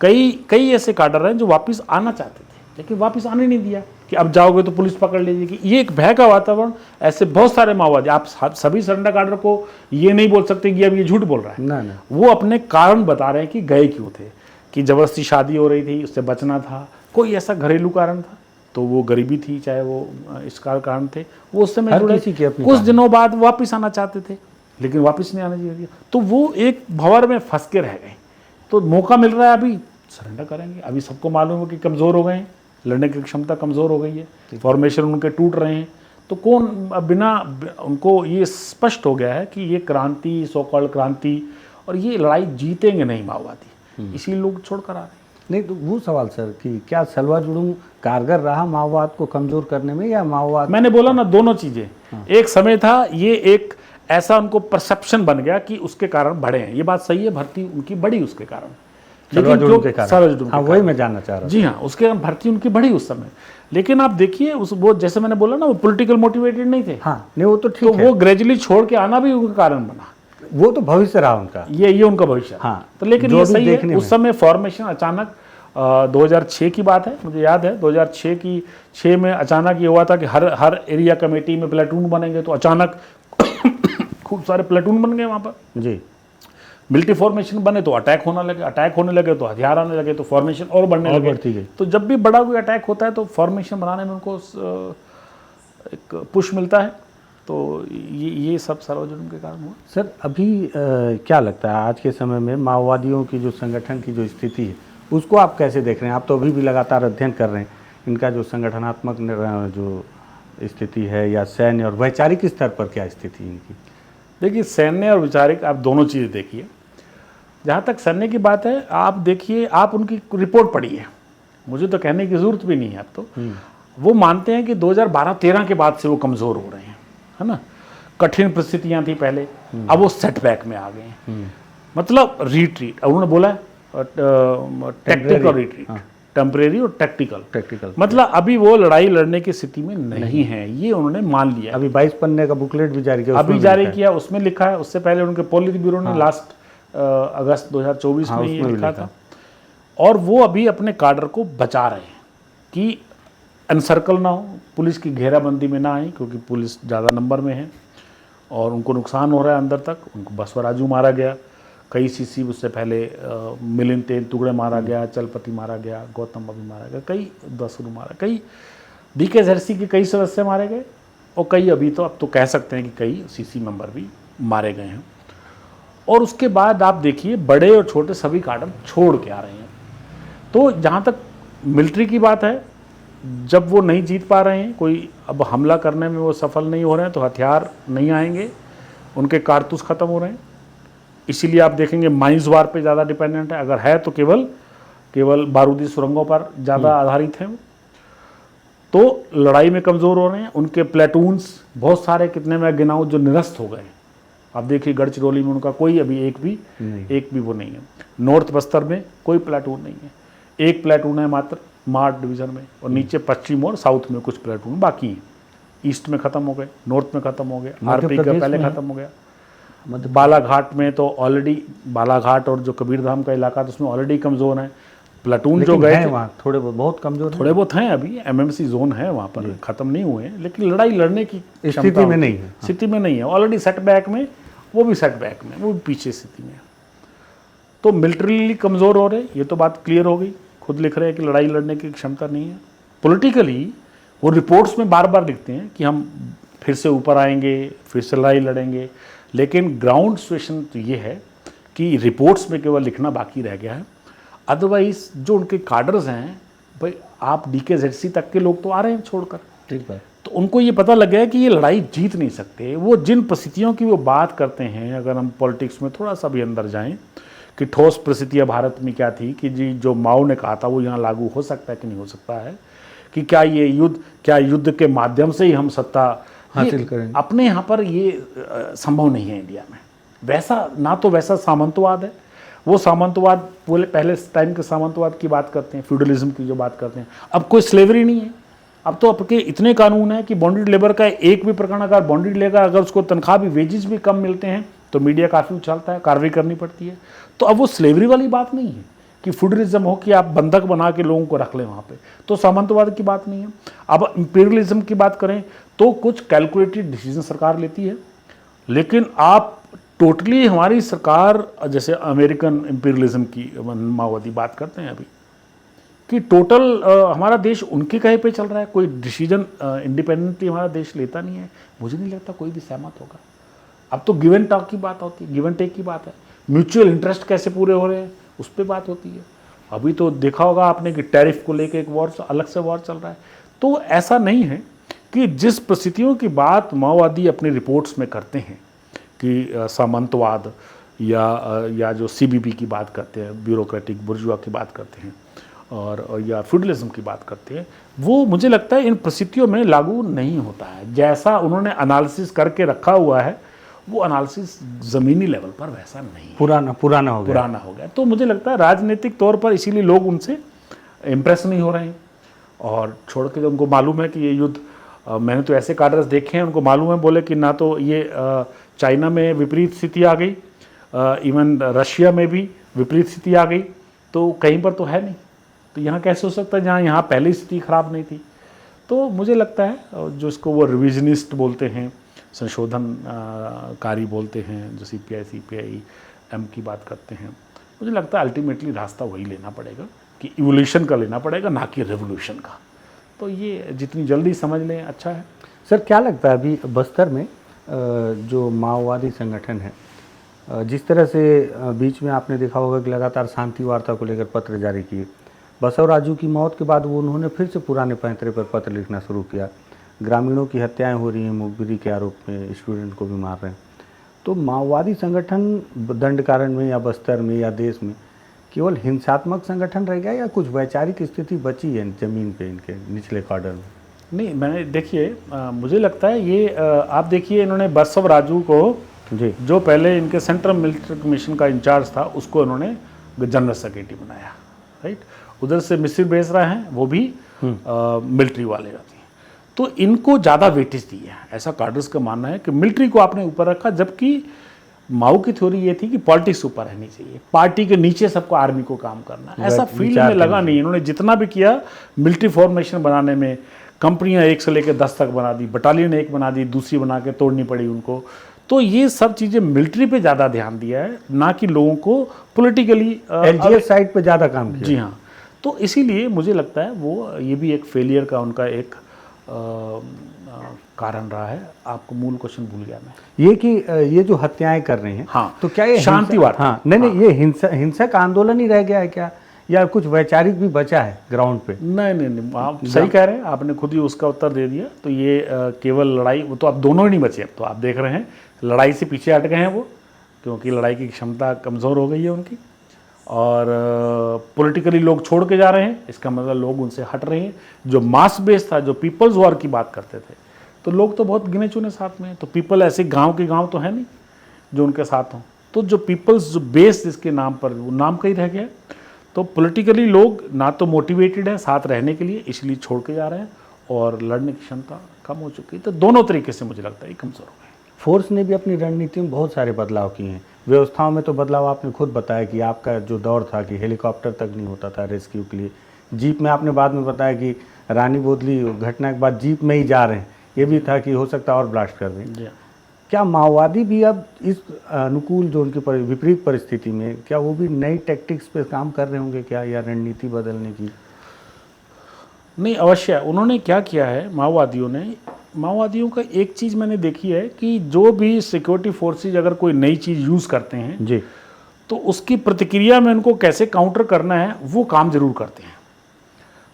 S2: कई ऐसे काडर हैं जो वापस आना चाहते थे, लेकिन वापस आने नहीं दिया कि अब जाओगे तो पुलिस पकड़ लीजिए, कि ये एक भय का वातावरण। ऐसे बहुत सारे माओवादी, आप सभी सरेंडर काडर को ये नहीं बोल सकते कि अब ये झूठ बोल रहा है, ना। वो अपने कारण बता रहे हैं कि गए क्यों थे, कि ज़बरदस्ती शादी हो रही थी, उससे बचना था, कोई ऐसा घरेलू कारण था, तो वो गरीबी थी, चाहे वो इसका कारण थे, वो उससे में जुड़े। कुछ दिनों बाद वापस आना चाहते थे, लेकिन वापस नहीं आने दिया, तो वो एक भंवर में फंस के रह गए। तो मौका मिल रहा है, अभी सरेंडर करेंगे। अभी सबको मालूम है कि कमज़ोर हो गए हैं, लड़ने की क्षमता कमज़ोर हो गई है, फॉर्मेशन उनके टूट रहे हैं, तो कौन बिना उनको ये स्पष्ट हो गया है कि ये क्रांति, सोकॉल क्रांति, और ये लड़ाई जीतेंगे नहीं माओवादी, इसीलिए लोग छोड़ कर आ रहे हैं।
S1: नहीं, तो वो सवाल सर कि क्या सलवा जुड़ूम कारगर रहा माओवाद को कमज़ोर करने में, या माओवाद?
S2: मैंने बोला ना, दोनों चीज़ें। एक समय था ये एक ऐसा उनको परसेप्शन बन गया कि उसके कारण बढ़े हैं। ये बात सही है, भर्ती उनकी बढ़ी उसके कारण,
S1: सर्वजन के कारण। हाँ, वही
S2: कारण।
S1: मैं जानना चाह रहा
S2: जी हाँ, उसके कारण भर्ती उनकी बढ़ी उस समय। लेकिन आप देखिए उस वो जैसे मैंने बोला ना, वो पॉलिटिकल मोटिवेटेड नहीं थे।
S1: हाँ, नहीं वो तो ठीक
S2: तो
S1: है,
S2: वो ग्रेजुअली छोड़ के आना भी उनका कारण बना।
S1: वो तो भविष्य रहा उनका,
S2: ये उनका भविष्य।
S1: हाँ,
S2: तो लेकिन
S1: जो
S2: ये
S1: भी
S2: सही है,
S1: देखने
S2: उस
S1: में।
S2: समय फॉर्मेशन अचानक 2006 की बात है, मुझे याद है 2006 में अचानक ये हुआ था कि हर एरिया कमेटी में प्लेटून बनेंगे। तो अचानक खूब सारे प्लेटून बन गए वहाँ पर।
S1: जी,
S2: मिलिट्री फॉर्मेशन बने तो अटैक होने लगे तो हथियार आने लगे, तो फॉर्मेशन और बढ़ने लगे।
S1: बढ़ती गई।
S2: तो जब भी बड़ा कोई अटैक होता है तो फॉर्मेशन बनाने में उनको एक पुश मिलता है। तो ये सब सार्वजनिक के कारण हुआ।
S1: सर अभी क्या लगता है आज के समय में माओवादियों की जो संगठन की जो स्थिति है उसको आप कैसे देख रहे हैं? आप तो अभी भी लगातार अध्ययन कर रहे हैं, इनका जो संगठनात्मक जो स्थिति है या सैन्य और वैचारिक स्तर पर क्या स्थिति है इनकी?
S2: देखिए, सैन्य और वैचारिक आप दोनों चीज़ें देखिए। जहाँ तक सैन्य की बात है, आप देखिए, आप उनकी रिपोर्ट पढ़िए, मुझे तो कहने की ज़रूरत भी नहीं है अब तो। वो मानते हैं कि 2012-13 के बाद से वो कमज़ोर हो रहे हैं, है ना। कठिन परिस्थितियाँ थी पहले, अब वो सेटबैक में आ गए हैं। मतलब रिट्रीट, उन्होंने बोला टेक्टिकल रिट्रीट, टेम्परेरी और टेक्टिकल। मतलब अभी वो लड़ाई लड़ने की स्थिति में नहीं है, ये उन्होंने मान लिया।
S1: अभी 22 पन्ने का बुकलेट भी जारी किया,
S2: अभी जारी किया, उसमें लिखा है। उससे पहले उनके पॉलिट ब्यूरो ने लास्ट अगस्त 2024 में ये लिखा था। और वो अभी अपने काडर को बचा रहे हैं कि अनसर्कल ना हो, पुलिस की घेराबंदी में ना आए, क्योंकि पुलिस ज़्यादा नंबर में है और उनको नुकसान हो रहा है अंदर तक। उनको बसवराजू मारा गया, कई सीसी उससे पहले मिलिंद तेंदुगड़े मारा गया, चलपति मारा गया, गौतम अभी मारा गया, कई दसरू मारा, कई DKZC के कई सदस्य मारे गए और कई अभी तो अब तो कह सकते हैं कि कई CC मेंबर भी मारे गए हैं। और उसके बाद आप देखिए बड़े और छोटे सभी काडर छोड़ के आ रहे हैं। तो जहाँ तक मिलिट्री की बात है, जब वो नहीं जीत पा रहे हैं, कोई अब हमला करने में वो सफल नहीं हो रहे हैं, तो हथियार नहीं आएंगे, उनके कारतूस खत्म हो रहे हैं। इसीलिए आप देखेंगे माइंस वार पे ज़्यादा डिपेंडेंट है, अगर है तो केवल बारूदी सुरंगों पर ज़्यादा आधारित हैं। तो लड़ाई में कमज़ोर हो रहे हैं। उनके प्लेटून्स बहुत सारे, कितने में गिनाऊं, जो निरस्त हो गए। आप देखिए गढ़चिरौली में उनका कोई अभी एक भी वो नहीं है। नॉर्थ बस्तर में कोई प्लेटून नहीं है, एक प्लेटून है मात्र मार्ट डिवीज़न में, और नीचे पश्चिम और साउथ में कुछ प्लेटून बाकी हैं। ईस्ट में ख़त्म हो गए, नॉर्थ में ख़त्म हो गए, RP का पहले ख़त्म हो गया। बालाघाट में तो ऑलरेडी, बालाघाट और जो कबीरधाम का इलाका, तो उसमें ऑलरेडी कमज़ोर है। प्लेटून जो गए
S1: वहाँ थोड़े बहुत कमज़ोर,
S2: थोड़े बहुत हैं अभी, MMC जोन है वहाँ पर, ख़त्म नहीं हुए हैं, लेकिन लड़ाई लड़ने की
S1: स्थिति में नहीं है,
S2: स्थिति में नहीं है। ऑलरेडी सेटबैक में, वो भी सेटबैक में, वो भी पीछे स्थिति में। तो मिलिट्रीली कमज़ोर हो रहे, ये तो बात क्लियर हो गई। खुद लिख रहे हैं कि लड़ाई लड़ने की क्षमता नहीं है। पॉलिटिकली वो रिपोर्ट्स में बार बार लिखते हैं कि हम फिर से ऊपर आएंगे, फिर से लड़ाई लड़ेंगे, लेकिन ग्राउंड सिचुएशन तो ये है कि रिपोर्ट्स में केवल लिखना बाकी रह गया है। अदरवाइज जो उनके कार्डर्स हैं, भाई आप DKZC तक के लोग तो आ रहे हैं छोड़कर,
S1: ठीक है,
S2: तो उनको ये पता लग गया है कि ये लड़ाई जीत नहीं सकते। वो जिन परिस्थितियों की वो बात करते हैं, अगर हम पॉलिटिक्स में थोड़ा सा भी अंदर जाएं, कि ठोस परिस्थितियाँ भारत में क्या थी, कि जी जो माओ ने कहा था वो यहाँ लागू हो सकता है कि नहीं हो सकता है, कि क्या युद्ध के माध्यम से ही हम सत्ता हासिल करेंगे। अपने यहाँ पर ये संभव नहीं है इंडिया में। वैसा ना तो वैसा सामंतवाद है, वो सामंतवाद पहले टाइम के सामंतवाद की बात करते हैं, फ्यूडलिज्म की जो बात करते हैं। अब कोई स्लेवरी नहीं है, अब तो आपके इतने कानून है कि बॉन्डेड लेबर का एक भी प्रकरण अगर बॉन्डेड लेगा, अगर उसको तनख्वाह भी, वेजेस भी कम मिलते हैं, तो मीडिया काफ़ी उछालता है, कार्रवाई करनी पड़ती है। तो अब वो स्लेवरी वाली बात नहीं है कि फ्यूडलिज्म हो कि आप बंधक बना के लोगों को रख लें वहाँ पे, तो सामंतवाद की बात नहीं है। अब इंपीरियलिज्म की बात करें तो कुछ कैलकुलेटेड डिसीजन सरकार लेती है, लेकिन आप टोटली हमारी सरकार, जैसे अमेरिकन इंपीरियलिज्म की माओवादी बात करते हैं अभी, कि टोटल हमारा देश उनके कहे पे चल रहा है, कोई डिसीजन इंडिपेंडेंटली हमारा देश लेता नहीं है। मुझे नहीं लगता कोई भी सहमत होगा। अब तो गिव एंड टॉक की बात होती है, गिव एंड टेक की बात है, म्यूचुअल इंटरेस्ट कैसे पूरे हो रहे हैं उस पर बात होती है। अभी तो देखा होगा आपने कि टैरिफ को लेके एक वॉर, अलग से वॉर चल रहा है। तो ऐसा नहीं है कि जिस परिस्थितियों की बात माओवादी अपनी रिपोर्ट्स में करते हैं कि सामंतवाद या जो CBP की बात करते हैं, ब्यूरोक्रेटिक बुर्जुआ की बात करते हैं, और या फ्यूडलिज्म की बात करते हैं, वो मुझे लगता है इन परिस्थितियों में लागू नहीं होता है। जैसा उन्होंने एनालिसिस करके रखा हुआ है वो एनालिसिस ज़मीनी लेवल पर वैसा नहीं है,
S1: पुराना हो गया।
S2: पुराना हो गया। तो मुझे लगता है राजनीतिक तौर पर इसीलिए लोग उनसे इम्प्रेस नहीं हो रहे हैं और छोड़ के उनको मालूम है कि ये युद्ध मैंने तो ऐसे कार्डर्स देखे हैं, उनको मालूम है, बोले कि ना तो ये चाइना में विपरीत स्थिति आ गई, इवन रशिया में भी विपरीत स्थिति आ गई, तो कहीं पर तो है नहीं, तो यहाँ कैसे हो सकता है जहाँ यहाँ पहले स्थिति खराब नहीं थी। तो मुझे लगता है जो इसको वो रिविजनिस्ट बोलते हैं, संशोधन कारी बोलते हैं, जो CPI की बात करते हैं, मुझे लगता है अल्टीमेटली रास्ता वही लेना पड़ेगा कि इवोल्यूशन का लेना पड़ेगा, ना कि रेवोल्यूशन का। तो ये जितनी जल्दी समझ लें अच्छा है।
S1: सर क्या लगता है अभी बस्तर में जो माओवादी संगठन है, जिस तरह से बीच में आपने देखा होगा कि लगातार शांति वार्ता को लेकर पत्र जारी किए, बसव राजू की मौत के बाद वो उन्होंने फिर से पुराने पैंतरे पर पत्र लिखना शुरू किया, ग्रामीणों की हत्याएं हो रही हैं, मुखबिरी के आरोप में स्टूडेंट को भी मार रहे हैं। तो माओवादी संगठन दंडकारण्य में या बस्तर में या देश में केवल हिंसात्मक संगठन रह गया या कुछ वैचारिक स्थिति बची है ज़मीन पे इनके निचले कॉर्डर में?
S2: नहीं, मैंने देखिए मुझे लगता है ये आप देखिए, इन्होंने बसव राजू को
S1: जी,
S2: जो पहले इनके सेंट्रल मिलिट्री कमीशन का इंचार्ज था उसको इन्होंने जनरल सेक्रेटरी बनाया, राइट। उधर से मिस्र बेसरा हैं, वो भी मिलिट्री वाले रहते हैं, तो इनको ज़्यादा वेटेज दी है। ऐसा कार्डर्स का मानना है कि मिलिट्री को आपने ऊपर रखा, जबकि माओ की थ्योरी ये थी कि पॉलिटिक्स ऊपर रहनी चाहिए, पार्टी के नीचे सबको आर्मी को काम करना। ऐसा फील्ड में लगा नहीं, इन्होंने जितना भी किया मिलिट्री फॉर्मेशन बनाने में, कंपनियां 1 से लेकर 10 तक बना दी, बटालियन 1 बना दी, दूसरी बना के तोड़नी पड़ी उनको। तो ये सब चीज़ें मिलिट्री पे ज़्यादा ध्यान दिया है, ना कि लोगों को पॉलिटिकली
S1: LGF साइड पे ज़्यादा काम किया।
S2: जी हाँ, तो इसीलिए मुझे लगता है वो ये भी एक फेलियर का उनका एक कारण रहा है। आपको मूल क्वेश्चन भूल गया मैं,
S1: ये कि ये जो हत्याएं कर रहे हैं,
S2: हाँ,
S1: तो क्या ये
S2: शांति वार्ता?
S1: हाँ, नहीं, ये हिंसक आंदोलन ही रह गया है क्या, या कुछ वैचारिक भी बचा है ग्राउंड पे?
S2: नहीं, आप सही कह रहे हैं, आपने खुद ही उसका उत्तर दे दिया। तो ये केवल लड़ाई, वो तो अब दोनों ही नहीं बचे। अब तो आप देख रहे हैं लड़ाई से पीछे हट गए हैं वो, क्योंकि लड़ाई की क्षमता कमज़ोर हो गई है उनकी, और पॉलिटिकली लोग छोड़ के जा रहे हैं। इसका मतलब लोग उनसे हट रहे हैं। जो मास बेस था, जो पीपल्स वॉर की बात करते थे, तो लोग तो बहुत गिने चुने साथ में हैं। तो पीपल ऐसे गांव के गांव तो है नहीं जो उनके साथ हों। तो जो पीपल्स, जो बेस जिसके नाम पर, वो नाम का ही रह गया। तो पॉलिटिकली लोग ना तो मोटिवेटेड है साथ रहने के लिए, इसलिए छोड़ के जा रहे हैं, और लड़ने की क्षमता कम हो चुकी है। तो दोनों तरीके से मुझे लगता है कमज़ोर हो गए।
S1: फोर्स ने भी अपनी रणनीति में बहुत सारे बदलाव किए हैं। व्यवस्थाओं में तो बदलाव आपने खुद बताया कि आपका जो दौर था कि हेलीकॉप्टर तक नहीं होता था रेस्क्यू के लिए, जीप में आपने बाद में बताया कि रानी बोदली घटना के बाद जीप में ही जा रहे हैं, ये भी था कि हो सकता है और ब्लास्ट कर दें। क्या माओवादी भी अब इस अनुकूल जो उनकी विपरीत परिस्थिति में, क्या वो भी नई टैक्टिक्स पे काम कर रहे होंगे क्या, या रणनीति बदलने की?
S2: नहीं, अवश्य। उन्होंने क्या किया है माओवादियों का एक चीज़ मैंने देखी है कि जो भी सिक्योरिटी फोर्सेज अगर कोई नई चीज़ यूज़ करते हैं
S1: जी,
S2: तो उसकी प्रतिक्रिया में उनको कैसे काउंटर करना है वो काम जरूर करते हैं।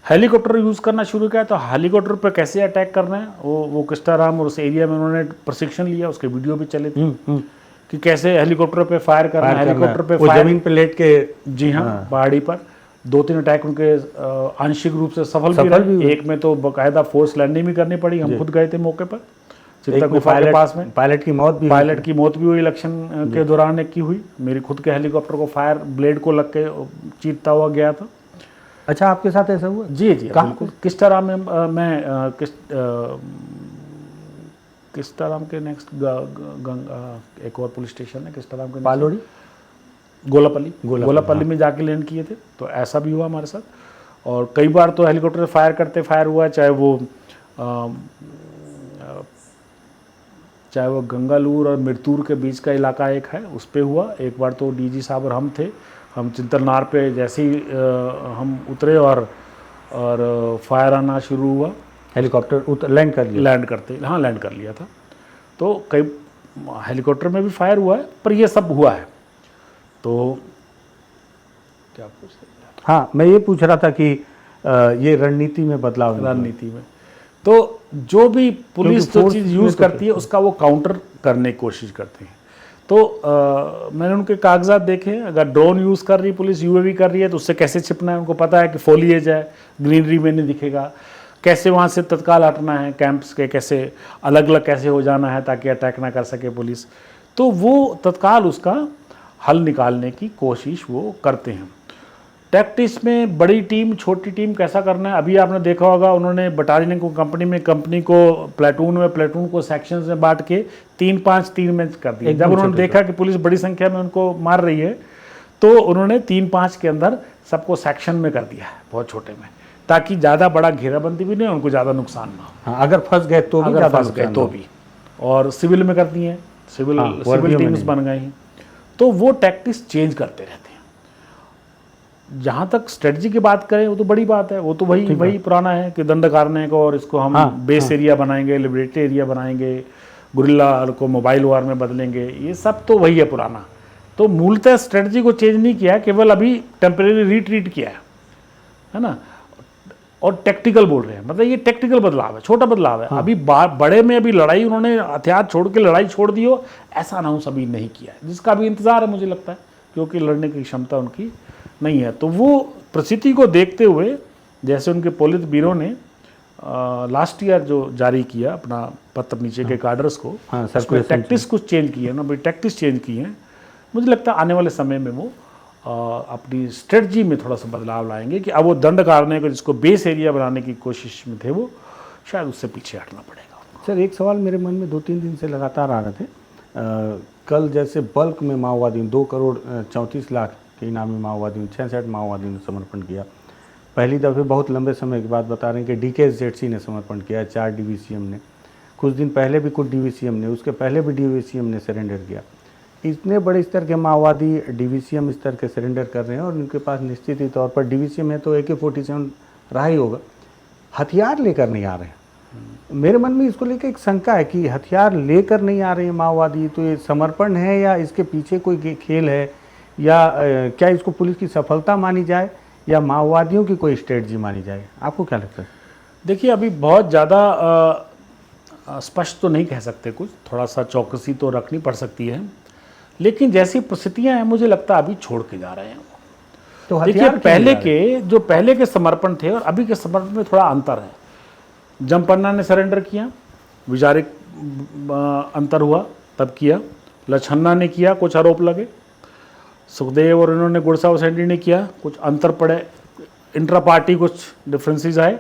S2: हेलीकॉप्टर यूज़ करना शुरू किया तो हेलीकॉप्टर पर कैसे अटैक करना है वो किस्टाराम और उस एरिया में उन्होंने प्रशिक्षण लिया, उसके वीडियो भी चले थे कि कैसे हेलीकॉप्टर पे फायर करना है, हेलीकॉप्टर पे फायर,
S1: जमीन पे लेट के।
S2: जी हाँ, पहाड़ी पर 2-3 अटैक उनके आंशिक रूप से सफल भी रहे। एक में तो बाकायदा फोर्स लैंडिंग भी करनी पड़ी, हम खुद गए थे मौके पर, चिंता गुफा के पास में। पायलट की मौत भी हुई इलेक्शन के दौरान, एक की हुई। मेरी खुद के हेलीकॉप्टर को फायर ब्लेड को लग के चीरता हुआ गया था।
S1: अच्छा, आपके साथ ऐसा हुआ?
S2: जी, बिल्कुल। किस्टाराम में मैं किस्टाराम के नेक्स्ट एक और पुलिस स्टेशन है किस्टाराम के,
S1: पालोड़ी,
S2: गोलापल्ली में जाके लैंड किए थे। तो ऐसा भी हुआ हमारे साथ। और कई बार तो हेलीकॉप्टर से फायर हुआ, चाहे वो गंगालूर और मिरतूर के बीच का इलाका एक है, उस पर हुआ। एक बार तो डीजी साहब और हम थे, हम चिंतलनार पे जैसे ही हम उतरे और फायर आना शुरू हुआ,
S1: हेलीकॉप्टर लैंड
S2: कर लिया था। तो कई हेलीकॉप्टर में भी फायर हुआ है, पर ये सब हुआ है। तो क्या पूछ रहे हैं?
S1: हाँ, मैं ये पूछ रहा था कि ये रणनीति में बदलाव,
S2: रणनीति में तो जो भी पुलिस जो चीज़ यूज़ करती है उसका वो काउंटर करने की कोशिश करते हैं। तो मैंने उनके कागजात देखे, अगर ड्रोन यूज़ कर रही पुलिस, यूएवी कर रही है, तो उससे कैसे छिपना है उनको पता है कि फोलिएज है, ग्रीनरी में नहीं दिखेगा, कैसे वहाँ से तत्काल हटना है, कैंप्स के कैसे अलग अलग कैसे हो जाना है ताकि अटैक ना कर सके पुलिस। तो वो तत्काल उसका हल निकालने की कोशिश वो करते हैं। टैक्टिक्स में बड़ी टीम छोटी टीम कैसा करना है, अभी आपने देखा होगा उन्होंने बटालियन को कंपनी को प्लेटून को सेक्शंस में बांट के 3-5 में कर दिया। जब उन्होंने देखा कि पुलिस बड़ी संख्या में उनको मार रही है तो उन्होंने 3-5 के अंदर सबको सेक्शन में कर दिया है, बहुत छोटे में, ताकि ज़्यादा बड़ा घेराबंदी भी नहीं, उनको ज़्यादा नुकसान ना हो।
S1: हाँ, अगर फंस गए तो भी
S2: अगर
S1: ज़्यादा
S2: फंस गए
S1: नुकसान
S2: तो
S1: हो।
S2: भी। और सिविल में कर दिए हैं, सिविल
S1: वर्दियों में
S2: टीम्स बन गई हैं। तो वो टैक्टिक्स चेंज करते रहते हैं। जहाँ तक स्ट्रेटजी की बात करें वो तो बड़ी बात है, वो तो वही पुराना है कि दंड कारने को, और इसको हम बेस एरिया बनाएंगे, लिबरेटरी एरिया बनाएंगे, गुरिल्ला को मोबाइल वार में बदलेंगे, ये सब तो वही है पुराना। तो मूलतः स्ट्रेटजी को चेंज नहीं किया, केवल अभी टेम्परेरी रिट्रीट किया है ना। और टेक्टिकल बोल रहे हैं, मतलब ये टेक्टिकल बदलाव है, छोटा बदलाव है। अभी बड़े में अभी लड़ाई उन्होंने हथियार छोड़ के लड़ाई छोड़ दी हो, ऐसा अनाउंस अभी नहीं किया है, जिसका अभी इंतजार है मुझे लगता है, क्योंकि लड़ने की क्षमता उनकी नहीं है। तो वो परिस्थिति को देखते हुए, जैसे उनके पोलित ब्यूरो ने लास्ट ईयर जो जारी किया अपना पत्र नीचे के कार्डर्स को, उसमें टैक्टिक्स कुछ चेंज किए ना, भाई टैक्टिक्स चेंज किए हैं। मुझे लगता है आने वाले समय में वो अपनी स्ट्रेटजी में थोड़ा सा बदलाव लाएंगे कि अब वो दंड कारने को, जिसको बेस एरिया बनाने की कोशिश में थे, वो शायद उससे पीछे हटना पड़ेगा।
S1: सर, एक सवाल मेरे मन में 2-3 दिन से लगातार आ रहे थे। कल जैसे बल्क में माओवादियों 2,34,00,000 के इनामी माओवादियों 66 माओवादियों ने समर्पण किया। पहली दफ़े बहुत लंबे समय के बाद बता रहे हैं कि DKSZC ने समर्पण किया, 4 DVCM ने, कुछ दिन पहले भी कुछ DVCM ने, उसके पहले भी DVCM ने सरेंडर किया। इतने बड़े स्तर के माओवादी DVCM स्तर के सरेंडर कर रहे हैं और उनके पास निश्चित ही तौर पर DVCM है तो AK-47 रहा ही होगा, हथियार लेकर नहीं आ रहे हैं। मेरे मन में इसको लेकर एक शंका है कि हथियार लेकर नहीं आ रहे हैं माओवादी, तो ये समर्पण है या इसके पीछे कोई खेल है, या क्या इसको पुलिस की सफलता मानी जाए या माओवादियों की कोई स्ट्रेटजी मानी जाए? आपको क्या लगता है?
S2: देखिए, अभी बहुत ज़्यादा स्पष्ट तो नहीं कह सकते कुछ, थोड़ा सा चौकसी तो रखनी पड़ सकती है, लेकिन जैसी परिस्थितियां हैं मुझे लगता है अभी छोड़ के जा रहे हैं।
S1: तो
S2: देखिए, पहले के समर्पण थे और अभी के समर्पण में थोड़ा अंतर है। जमपन्ना ने सरेंडर किया, वैचारिक अंतर हुआ तब किया, लछन्ना ने किया, कुछ आरोप लगे, सुखदेव और इन्होंने गुड़साव सैंडी ने किया, कुछ अंतर पड़े, इंट्रा पार्टी कुछ डिफरेंसेस आए।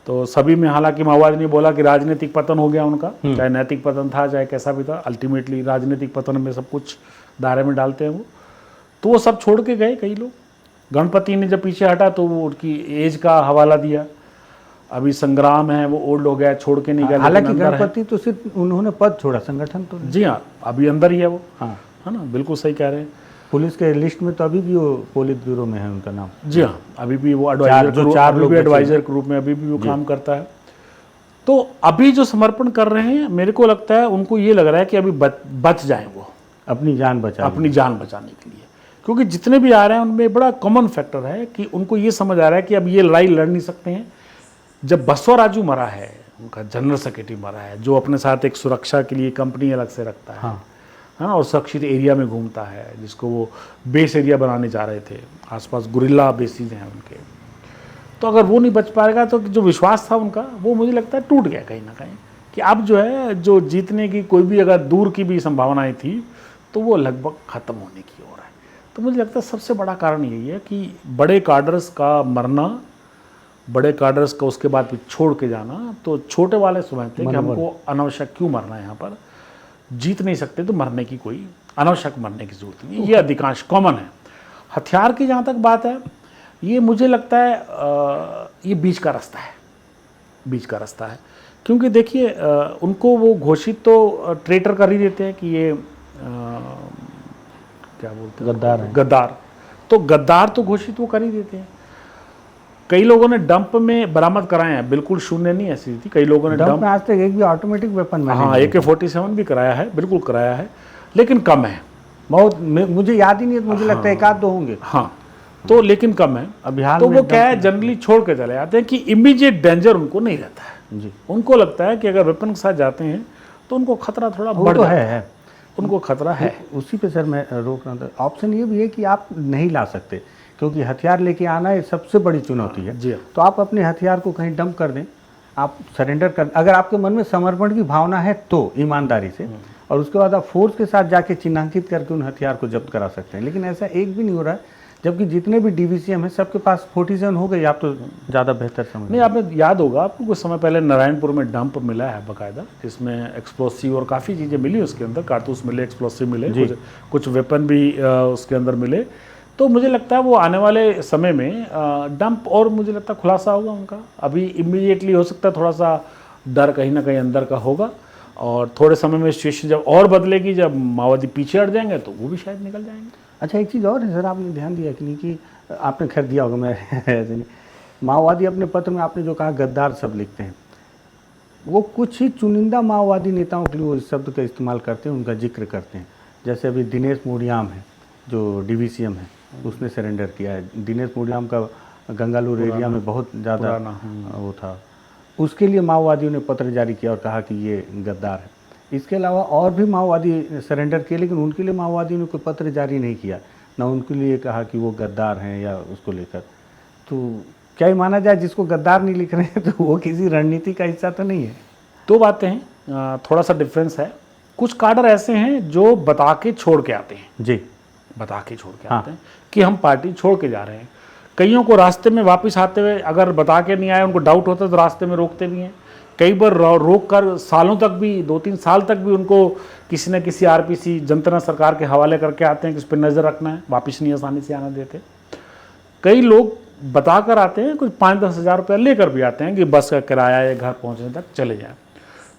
S2: तो सभी में हालांकि माओवादी ने बोला कि राजनीतिक पतन हो गया उनका, चाहे नैतिक पतन था चाहे कैसा भी था, अल्टीमेटली राजनीतिक पतन में सब कुछ दायरे में डालते हैं वो। तो वो सब छोड़ के गए कई लोग। गणपति ने जब पीछे हटा तो वो उनकी एज का हवाला दिया। अभी संग्राम है वो ओल्ड हो गया, छोड़ के नहीं गया।
S1: हालांकि गणपति तो सिर्फ उन्होंने पद छोड़ा, संगठन तो नहीं।
S2: जी हाँ, अभी अंदर ही है वो।
S1: हाँ,
S2: है ना, बिल्कुल सही कह रहे हैं।
S1: पुलिस के लिस्ट में तो अभी भी वो पोलित ब्यूरो में है उनका नाम।
S2: जी हाँ, अभी भी वो एडवाइजर के रूप में अभी भी वो काम करता है। तो अभी जो समर्पण कर रहे हैं, मेरे को लगता है उनको ये लग रहा है कि अभी बच जाएं वो,
S1: अपनी जान
S2: बचाने के लिए। क्योंकि जितने भी आ रहे हैं उनमें बड़ा कॉमन फैक्टर है कि उनको ये समझ आ रहा है कि अब ये लड़ाई लड़ नहीं सकते हैं। जब बसवा राजू मरा है, उनका जनरल सेक्रेटरी मरा है, जो अपने साथ एक सुरक्षा के लिए कंपनी अलग से रखता है, हाँ, और सुरक्षित एरिया में घूमता है, जिसको वो बेस एरिया बनाने जा रहे थे, आसपास गुरिल्ला बेसिस हैं उनके। तो अगर वो नहीं बच पाएगा तो जो विश्वास था उनका, वो मुझे लगता है टूट गया कहीं ना कहीं, कि अब जो है जो जीतने की कोई भी अगर दूर की भी संभावनाएं थी तो वो लगभग ख़त्म होने की ओर है। तो मुझे लगता है सबसे बड़ा कारण यही है कि बड़े कार्डर्स का मरना, बड़े कार्डर्स का उसके बाद भी छोड़ के जाना। तो छोटे वाले समझते हैं कि हमको अनावश्यक क्यों मरना है, यहाँ पर जीत नहीं सकते तो मरने की कोई अनावश्यक मरने की जरूरत नहीं, ये अधिकांश कॉमन है। हथियार की जहाँ तक बात है, ये मुझे लगता है ये बीच का रास्ता है। क्योंकि देखिए उनको वो घोषित तो ट्रेटर कर ही देते हैं कि ये क्या बोलते हैं, गद्दार। तो गद्दार तो घोषित वो कर ही देते हैं। कई लोगों ने डंप में बरामद कराए हैं, बिल्कुल शून्य नहीं ऐसी थी। कई लोगों ने डंप में
S1: आज तक एक भी ऑटोमेटिक वेपन में,
S2: हाँ, AK-47 भी कराया है, बिल्कुल कराया है, लेकिन कम है
S1: बहुत। मुझे याद ही नहीं है, मुझे लगता है 1-2 होंगे।
S2: हाँ, तो लेकिन कम है।
S1: अभी हाल
S2: तो वो क्या है, जनरली छोड़ के चले जाते हैं कि इमीडिएट डेंजर उनको नहीं रहता है
S1: जी।
S2: उनको लगता है कि अगर वेपन के साथ जाते हैं तो उनको खतरा थोड़ा बढ़ जाता है, उनको खतरा है।
S1: उसी पे सर मैं रोक रहा था। ऑप्शन ये भी है कि आप नहीं ला सकते, क्योंकि हथियार लेके आना ये सबसे बड़ी चुनौती है।
S2: जी।
S1: तो आप अपने हथियार को कहीं डंप कर दें, आप सरेंडर कर, अगर आपके मन में समर्पण की भावना है तो ईमानदारी से, और उसके बाद आप फोर्स के साथ जाके चिन्हांकित करके उन हथियार को जब्त करा सकते हैं। लेकिन ऐसा एक भी नहीं हो रहा है, जबकि जितने भी डीवीसीएम हैं सबके पास 47 हो गई। आप तो ज़्यादा बेहतर समझ
S2: नहीं, आपने याद होगा आपको कुछ समय पहले नारायणपुर में डंप मिला है बाकायदा, जिसमें एक्सप्लोसिव और काफ़ी चीज़ें मिली उसके अंदर, कारतूस मिले, एक्सप्लोसिव मिले, कुछ वेपन भी उसके अंदर मिले। तो मुझे लगता है वो आने वाले समय में डंप और मुझे लगता है खुलासा होगा उनका। अभी इमीडिएटली हो सकता है थोड़ा सा डर कहीं ना कहीं अंदर का होगा, और थोड़े समय में सिचुएशन जब और बदलेगी, जब माओवादी पीछे हट जाएंगे तो वो भी शायद निकल जाएंगे।
S1: अच्छा, एक चीज़ और है सर, आपने ध्यान दिया कि नहीं कि आपने खैर दिया होगा, मैं ऐसे नहीं, माओवादी अपने पत्र में आपने जो कहा गद्दार शब्द लिखते हैं, वो कुछ ही चुनिंदा माओवादी नेताओं के लिए वो इस शब्द का इस्तेमाल करते हैं, उनका जिक्र करते हैं। जैसे अभी दिनेश मोडियाम है जो डीवीसीएम है, उसने सरेंडर किया है। दिनेश मोडियाम का गंगालूर एरिया में बहुत ज़्यादा वो था, उसके लिए माओवादियों ने पत्र जारी किया और कहा कि ये गद्दार है। इसके अलावा और भी माओवादी सरेंडर किए, लेकिन उनके लिए माओवादियों ने कोई पत्र जारी नहीं किया, ना उनके लिए कहा कि वो गद्दार हैं या उसको लेकर। तो क्या ये माना जाए जिसको गद्दार नहीं लिख रहे हैं तो वो किसी रणनीति का हिस्सा तो नहीं है?
S2: दो बातें हैं, थोड़ा सा डिफरेंस है। कुछ काडर ऐसे हैं जो बता के छोड़ के आते हैं
S1: जी,
S2: बता के छोड़ के आते हैं कि हम पार्टी छोड़ के जा रहे हैं। कईयों को रास्ते में वापस आते हुए अगर बता के नहीं आए, उनको डाउट होता है तो रास्ते में रोकते भी हैं। कई बार रोक कर सालों तक भी, 2-3 साल तक भी उनको किसी न किसी आरपीसी जनता सरकार के हवाले करके आते हैं कि उस पर नज़र रखना है, वापस नहीं आसानी से आना देते। कई लोग बता कर आते हैं, कुछ 5-10 हज़ार रुपया लेकर भी आते हैं कि बस का किराया या घर पहुँचने तक चले जाएँ।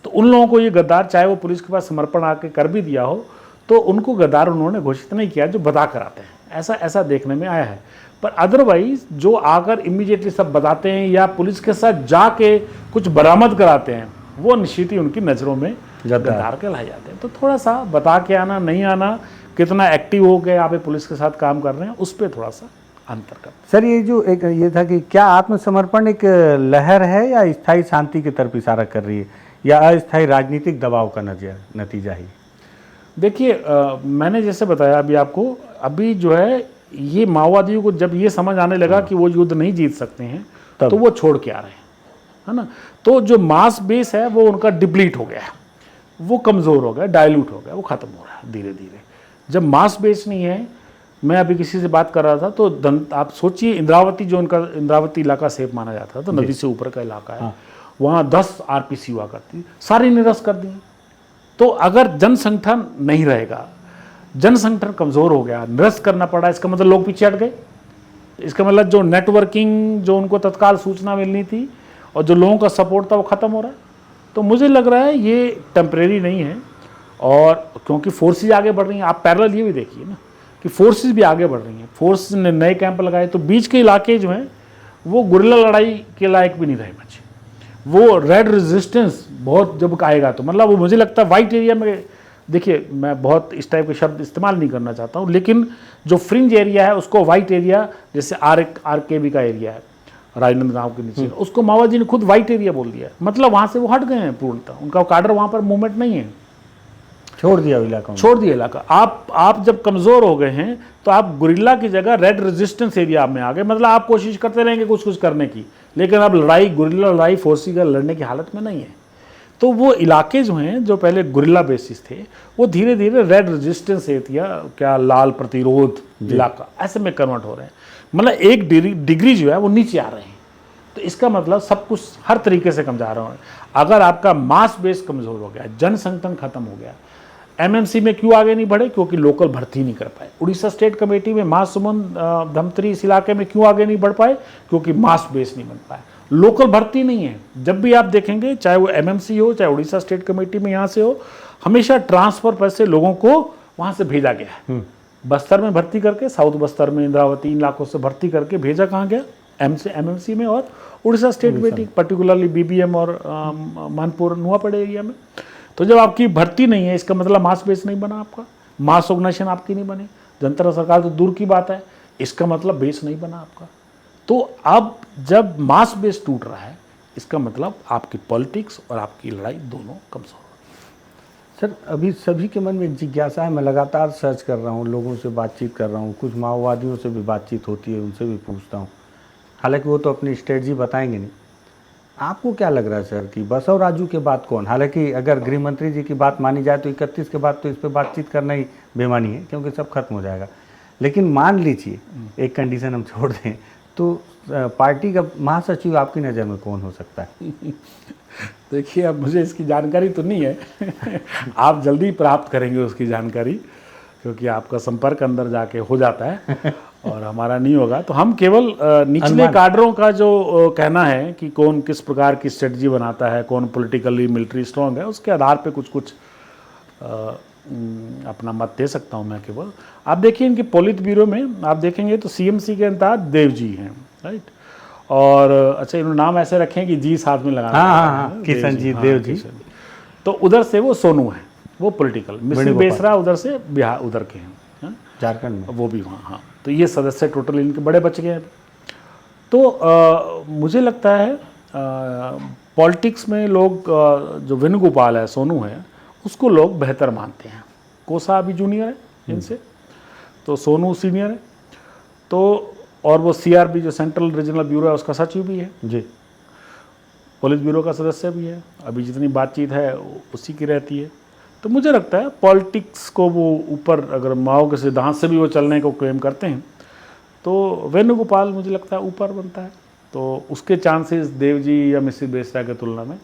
S2: तो उन लोगों को ये गद्दार, चाहे वो पुलिस के पास समर्पण आके कर भी दिया हो, तो उनको गद्दार उन्होंने घोषित नहीं किया जो बता कर आते हैं। ऐसा देखने में आया है। पर अदरवाइज जो आकर इमीडिएटली सब बताते हैं या पुलिस के साथ जाके कुछ बरामद कराते हैं, वो निश्चित ही उनकी नज़रों में गद्दार कहलाए जाते हैं। तो थोड़ा सा बता के आना, नहीं आना, कितना एक्टिव हो गए आप पुलिस के साथ काम कर रहे हैं, उस पर थोड़ा सा अंतर कर।
S1: सर, ये जो एक ये था कि क्या आत्मसमर्पण एक लहर है या स्थायी शांति की तरफ इशारा कर रही है, या अस्थायी राजनीतिक दबाव का नतीजा ही?
S2: देखिए, मैंने जैसे बताया अभी आपको, अभी जो है ये माओवादियों को जब ये समझ आने लगा कि वो युद्ध नहीं जीत सकते हैं तो वो छोड़ के आ रहे हैं, है ना। तो जो मास बेस है वो उनका डिप्लीट हो गया है, वो कमज़ोर हो गया, डाइल्यूट हो गया, वो ख़त्म हो रहा है धीरे धीरे। जब मास बेस नहीं है, मैं अभी किसी से बात कर रहा था तो आप सोचिए, इंद्रावती जो उनका इंद्रावती इलाका सेफ माना जाता था, तो नदी से ऊपर का इलाका है, वहाँ 10 आरपीसी हुआ करती, सारी निरस्त कर दी। तो अगर जनसंगठन नहीं रहेगा, जनसंगठन कमज़ोर हो गया, निरस्त करना पड़ा, इसका मतलब लोग पीछे हट गए। इसका मतलब जो नेटवर्किंग, जो उनको तत्काल सूचना मिलनी थी और जो लोगों का सपोर्ट था, वो ख़त्म हो रहा है। तो मुझे लग रहा है ये टेम्परेरी नहीं है, और क्योंकि फोर्सेज आगे बढ़ रही हैं। आप पैरेलल ये भी देखिए ना कि फोर्सेज भी आगे बढ़ रही हैं, फोर्स ने नए कैंप लगाए, तो बीच के इलाके जो हैं वो गुरिल्ला लड़ाई के लायक भी नहीं रहे बचे। वो रेड रेजिस्टेंस बहुत जब आएगा तो मतलब वो, मुझे लगता है वाइट एरिया में, देखिए मैं बहुत इस टाइप के शब्द इस्तेमाल नहीं करना चाहता हूँ, लेकिन जो फ्रिंज एरिया है उसको वाइट एरिया, जैसे आरकेबी का एरिया है राजनांदगांव के नीचे, उसको माओवादी ने खुद वाइट एरिया बोल दिया। मतलब वहाँ से वो हट गए हैं पूर्णतः, उनका काडर वहाँ पर मूवमेंट नहीं है,
S1: छोड़ दिया इलाका,
S2: छोड़ दिया इलाका। आप जब कमज़ोर हो गए हैं तो आप गुरिल्ला की जगह रेड रेजिस्टेंस एरिया में आ गए। मतलब आप कोशिश करते रहेंगे कुछ करने की, लेकिन अब लड़ाई, गुरिल्ला लड़ाई फोर्सी का लड़ने की हालत में नहीं है। तो वो इलाके जो हैं, जो पहले गुरिल्ला बेसिस थे, वो धीरे धीरे रेड रेजिस्टेंस एरिया, क्या लाल प्रतिरोध इलाका, ऐसे में कन्वर्ट हो रहे हैं। मतलब एक डिग्री जो है वो नीचे आ रहे हैं। तो इसका मतलब सब कुछ हर तरीके से कम जा रहा है। अगर आपका मास बेस कमज़ोर हो गया, जनसंगठन खत्म हो गया, एमएमसी में क्यों आगे नहीं बढ़े? क्योंकि लोकल भर्ती नहीं कर पाए। उड़ीसा स्टेट कमेटी में महासमुंद, धमतरी, इस इलाके में क्यों आगे नहीं बढ़ पाए? क्योंकि मास बेस नहीं बन पाए, लोकल भर्ती नहीं है। जब भी आप देखेंगे, चाहे वो एमएमसी हो, चाहे उड़ीसा स्टेट कमेटी में यहाँ से हो, हमेशा ट्रांसफर पैसे लोगों को वहाँ से भेजा गया है। बस्तर में भर्ती करके, साउथ बस्तर में, इंद्रावती, इन इलाकों से भर्ती करके भेजा कहाँ गया? एमएमसी में और Orissa state committee, particularly BBM और मानपुर नुआपड़े एरिया में। तो जब आपकी भर्ती नहीं है, इसका मतलब मास बेस नहीं बना आपका, मास ऑर्गेनाइजेशन आपकी नहीं बनी, जनता सरकार तो दूर की बात है, इसका मतलब बेस नहीं बना आपका। तो अब जब मास बेस टूट रहा है, इसका मतलब आपकी पॉलिटिक्स और आपकी लड़ाई दोनों कमज़ोर।
S1: सर, अभी सभी के मन में एक जिज्ञासा है, मैं लगातार सर्च कर रहा हूँ, लोगों से बातचीत कर रहा हूँ, कुछ माओवादियों से भी बातचीत होती है, उनसे भी पूछता हूँ, हालांकि वो तो अपनी स्ट्रेटजी बताएंगे नहीं। आपको क्या लग रहा है सर कि बसव राजू के बाद कौन, हालांकि अगर गृह मंत्री जी की बात मानी जाए तो 31 के बाद तो इस पर बातचीत करना ही बेमानी है क्योंकि सब खत्म हो जाएगा, लेकिन मान लीजिए एक कंडीशन हम छोड़ दें तो पार्टी का महासचिव आपकी नज़र में कौन हो सकता है?
S2: देखिए, अब मुझे इसकी जानकारी तो नहीं है आप जल्दी प्राप्त करेंगे उसकी जानकारी, क्योंकि आपका संपर्क अंदर जाके हो जाता है और हमारा नहीं होगा। तो हम केवल निचले काडरों का जो कहना है कि कौन किस प्रकार की स्ट्रेटजी बनाता है, कौन पॉलिटिकली मिलिट्री स्ट्रांग है, उसके आधार पे कुछ अपना मत दे सकता हूं मैं केवल। आप देखिए इनके पोलित ब्यूरो में आप देखेंगे तो सीएमसी के अंतर्गत देव जी हैं, राइट, और अच्छा इन्होंने नाम ऐसे रखे हैं कि जी साथ में लगाना।
S1: हाँ, किशन जी, देव जी।
S2: तो उधर से वो सोनू है, वो पॉलिटिकल, मिश्री बेसरा उधर से बिहार उधर के हैं,
S1: झारखंड में, वो
S2: भी वहाँ। हाँ, तो ये सदस्य टोटल इनके बड़े बच गए हैं। तो मुझे लगता है पॉलिटिक्स में लोग जो वेणुगोपाल है, सोनू है, उसको लोग बेहतर मानते हैं। कोसा अभी जूनियर है इनसे, तो सोनू सीनियर है, तो और वो सीआरबी जो सेंट्रल रीजनल ब्यूरो है उसका सचिव भी है
S1: जी,
S2: पुलिस ब्यूरो का सदस्य भी है। अभी जितनी बातचीत है उसी की रहती है। तो मुझे लगता है पॉलिटिक्स को वो ऊपर, अगर माओ के सिद्धांत से भी वो चलने को क्लेम करते हैं, तो वेणुगोपाल मुझे लगता है ऊपर बनता है। तो उसके चांसेस देव जी या मिश्री बेसरा के तुलना में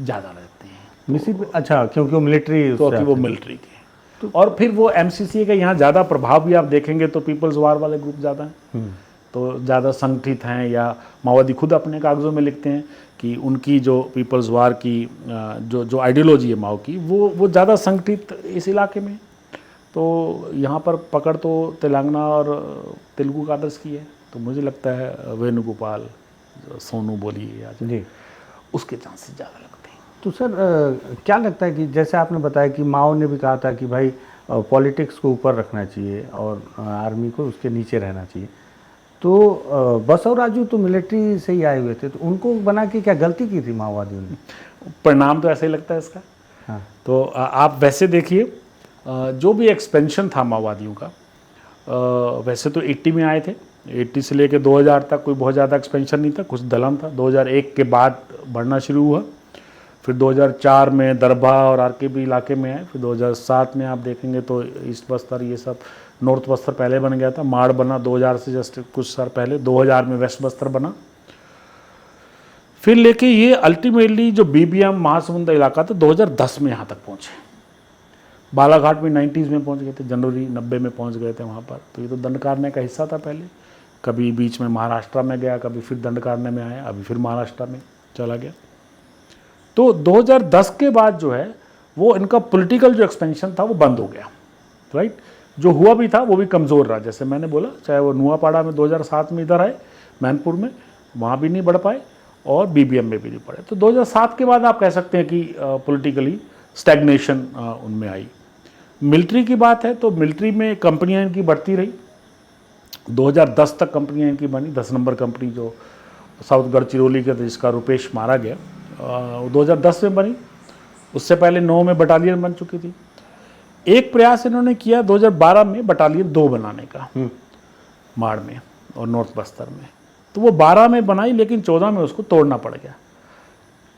S2: ज़्यादा रहते हैं।
S1: अच्छा, क्योंकि वो मिलिट्री,
S2: क्योंकि वो मिलिट्री के, और फिर वो एमसीसी का यहाँ ज़्यादा प्रभाव भी आप देखेंगे तो पीपल्स वार वाले ग्रुप ज़्यादा हैं, तो ज़्यादा संगठित हैं, या माओवादी खुद अपने कागज़ों में लिखते हैं कि उनकी जो पीपल्स वार की जो आइडियोलॉजी है माओ की, वो ज़्यादा संगठित इस इलाके में। तो यहाँ पर पकड़ तो तेलंगाना और तेलुगु काडर्स की है। तो मुझे लगता है वेणुगोपाल, सोनू बोलिए या
S1: जी,
S2: उसके चांसेस ज़्यादा लगते हैं।
S1: तो सर क्या लगता है कि जैसे आपने बताया कि माओ ने भी कहा था कि भाई पॉलिटिक्स को ऊपर रखना चाहिए और आर्मी को उसके नीचे रहना चाहिए, तो बसव राजू तो मिलिट्री से ही आए हुए थे, तो उनको बना के क्या गलती की थी माओवादियों ने?
S2: परिणाम तो ऐसा ही लगता है इसका।
S1: हाँ,
S2: तो आप वैसे देखिए जो भी एक्सपेंशन था माओवादियों का, वैसे तो 80 में आए थे, 80 से लेकर 2000 तक कोई बहुत ज़्यादा एक्सपेंशन नहीं था, कुछ दलम था। 2001 के बाद बढ़ना शुरू हुआ, फिर 2004 में दरभा और आरकेबी इलाके में आए, फिर 2007 में आप देखेंगे तो ईस्ट बस्तर, ये सब नॉर्थ बस्तर पहले बन गया था, माड़ बना 2000 से जस्ट कुछ साल पहले, 2000 में वेस्ट बस्तर बना। फिर लेके ये अल्टीमेटली जो बीबीएम महासमुंद इलाका था 2010 में यहाँ तक पहुँचे। बालाघाट में 90s में पहुँच गए थे, जनवरी 90 में पहुँच गए थे वहाँ पर। तो ये तो दंडकारण्य का हिस्सा था पहले, कभी बीच में महाराष्ट्र में गया, कभी फिर दंडकारण्य में आया, अभी फिर महाराष्ट्र में चला गया। तो 2010 के बाद जो है वो इनका पॉलिटिकल जो एक्सपेंशन था वो बंद हो गया, राइट। जो हुआ भी था वो भी कमज़ोर रहा, जैसे मैंने बोला, चाहे वो नुआपाड़ा में 2007 में इधर आए, मैनपुर में, वहाँ भी नहीं बढ़ पाए, और बीबीएम में भी नहीं पड़े। तो 2007 के बाद आप कह सकते हैं कि पॉलिटिकली स्टैग्नेशन उनमें आई। मिलिट्री की बात है तो मिलिट्री में कंपनियाँ इनकी बढ़ती रही, 2010 तक कंपनियाँ इनकी बनी। 10 नंबर कंपनी जो साउथ गढ़चिरौली के, जिसका रुपेश मारा गया, 2010 में बनी। उससे पहले 9 में बटालियन बन चुकी थी। एक प्रयास इन्होंने किया 2012 में बटालियन 2 बनाने का, माड़ में और नॉर्थ बस्तर में, तो वो 12 में बनाई, लेकिन 14 में उसको तोड़ना पड़ गया।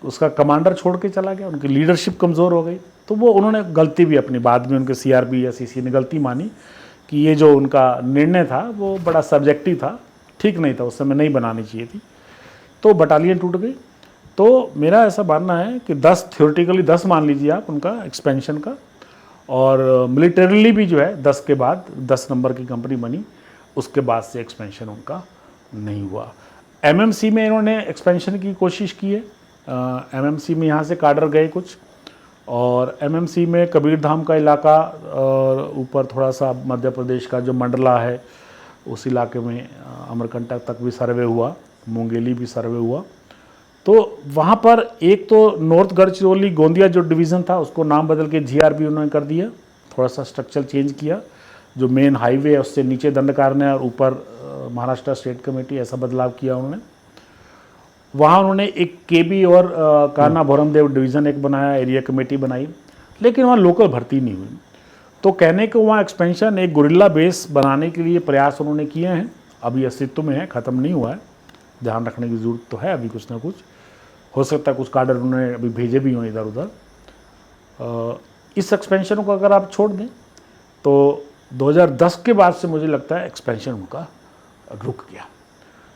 S2: उसका कमांडर छोड़ के चला गया, उनकी लीडरशिप कमज़ोर हो गई। तो वो उन्होंने गलती भी अपनी, बाद में उनके सीआरबी या सीसी ने गलती मानी कि ये जो उनका निर्णय था वो बड़ा सब्जेक्टिव था, ठीक नहीं था, उस समय नहीं बनानी चाहिए थी, तो बटालियन टूट गई। तो मेरा ऐसा मानना है कि 10 थ्योरेटिकली 10 मान लीजिए आप उनका एक्सपेंशन का, और मिलिटरीली भी जो है 10 के बाद 10 नंबर की कंपनी बनी, उसके बाद से एक्सपेंशन उनका नहीं हुआ। एमएमसी में इन्होंने एक्सपेंशन की कोशिश की है, एमएमसी में यहाँ से काडर गए कुछ, और एमएमसी में कबीरधाम का इलाका और ऊपर थोड़ा सा मध्य प्रदेश का जो मंडला है उस इलाके में अमरकंटक तक भी सर्वे हुआ, मुंगेली भी सर्वे हुआ। तो वहाँ पर एक तो नॉर्थ गढ़चिरौली गोंदिया जो डिवीज़न था उसको नाम बदल के जीआरबी उन्होंने कर दिया, थोड़ा सा स्ट्रक्चर चेंज किया, जो मेन हाईवे है उससे नीचे दंडकारण्य और ऊपर महाराष्ट्र स्टेट कमेटी, ऐसा बदलाव किया उन्होंने। वहाँ उन्होंने एक केबी और कान्हा भोरमदेव डिवीज़न एक बनाया, एरिया कमेटी बनाई, लेकिन वहाँ लोकल भर्ती नहीं हुई। तो कहने को वहाँ एक्सपेंशन, एक गुरिल्ला बेस बनाने के लिए प्रयास उन्होंने किए हैं, अभी अस्तित्व में है, ख़त्म नहीं हुआ है, ध्यान रखने की ज़रूरत तो है, अभी कुछ ना कुछ हो सकता है कुछ काडर उन्होंने अभी भेजे भी हों इधर उधर। इस एक्सपेंशन को अगर आप छोड़ दें तो 2010 के बाद से मुझे लगता है एक्सपेंशन उनका रुक गया।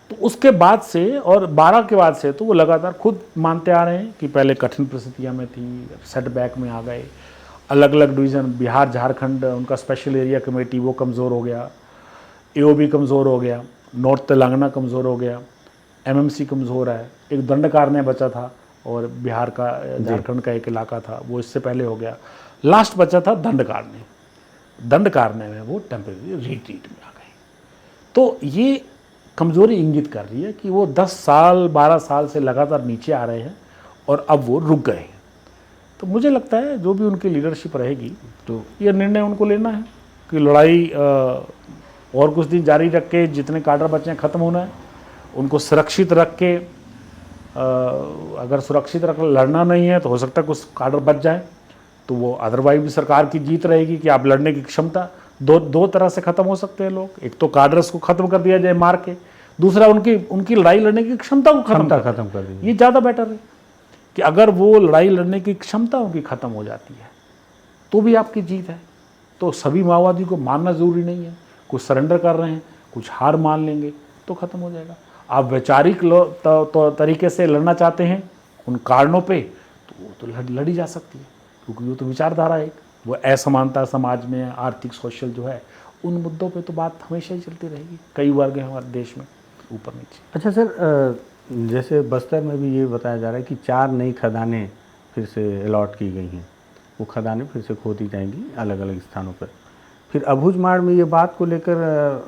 S2: तो उसके बाद से और 12 के बाद से तो वो लगातार खुद मानते आ रहे हैं कि पहले कठिन परिस्थितियाँ में थी, सेटबैक में आ गए, अलग अलग डिवीज़न बिहार झारखंड उनका स्पेशल एरिया कमेटी वो कमज़ोर हो गया, एओबी कमज़ोर हो गया, नॉर्थ तेलंगाना कमज़ोर हो गया, एमएमसी कमज़ोर है, एक दंडकारण्य बचा था और बिहार का झारखंड का एक इलाका था वो इससे पहले हो गया, लास्ट बचा था दंडकारण्य। दंडकारण्य में वो टेम्परेरी रिट्रीट में आ गए। तो ये कमज़ोरी इंगित कर रही है कि वो 10 साल 12 साल से लगातार नीचे आ रहे हैं और अब वो रुक गए हैं। तो मुझे लगता है जो भी उनकी लीडरशिप रहेगी तो ये निर्णय उनको लेना है कि लड़ाई और कुछ दिन जारी रख के जितने काडर बचे हैं ख़त्म होना है, उनको सुरक्षित रख के अगर सुरक्षित रख लड़ना नहीं है तो हो सकता है कुछ काडर बच जाए, तो वो अदरवाइज भी सरकार की जीत रहेगी कि आप लड़ने की क्षमता दो तरह से ख़त्म हो सकते हैं लोग। एक तो काडर्स को ख़त्म कर दिया जाए मार के, दूसरा उनकी लड़ाई लड़ने की क्षमता को ख़त्म कर दी। ये ज़्यादा बेटर है कि अगर वो लड़ाई लड़ने की क्षमता उनकी ख़त्म हो जाती है तो भी आपकी जीत है। तो सभी माओवादी को मानना ज़रूरी नहीं है, कुछ सरेंडर कर रहे हैं, कुछ हार मान लेंगे तो ख़त्म हो जाएगा। आप वैचारिक तरीके से लड़ना चाहते हैं उन कारणों पे तो वो तो लड़ी जा सकती है, क्योंकि वो तो विचारधारा है, वो असमानता समाज में, आर्थिक सोशल जो है उन मुद्दों पे तो बात हमेशा ही चलती रहेगी। कई वर्ग हैं हमारे देश में ऊपर नीचे।
S1: अच्छा सर, जैसे बस्तर में भी ये बताया जा रहा है कि 4 नई खदानें फिर से अलॉट की गई हैं, वो खदानें फिर से खोदी जाएंगी अलग अलग स्थानों पर। फिर अबूझमाड़ में ये बात को लेकर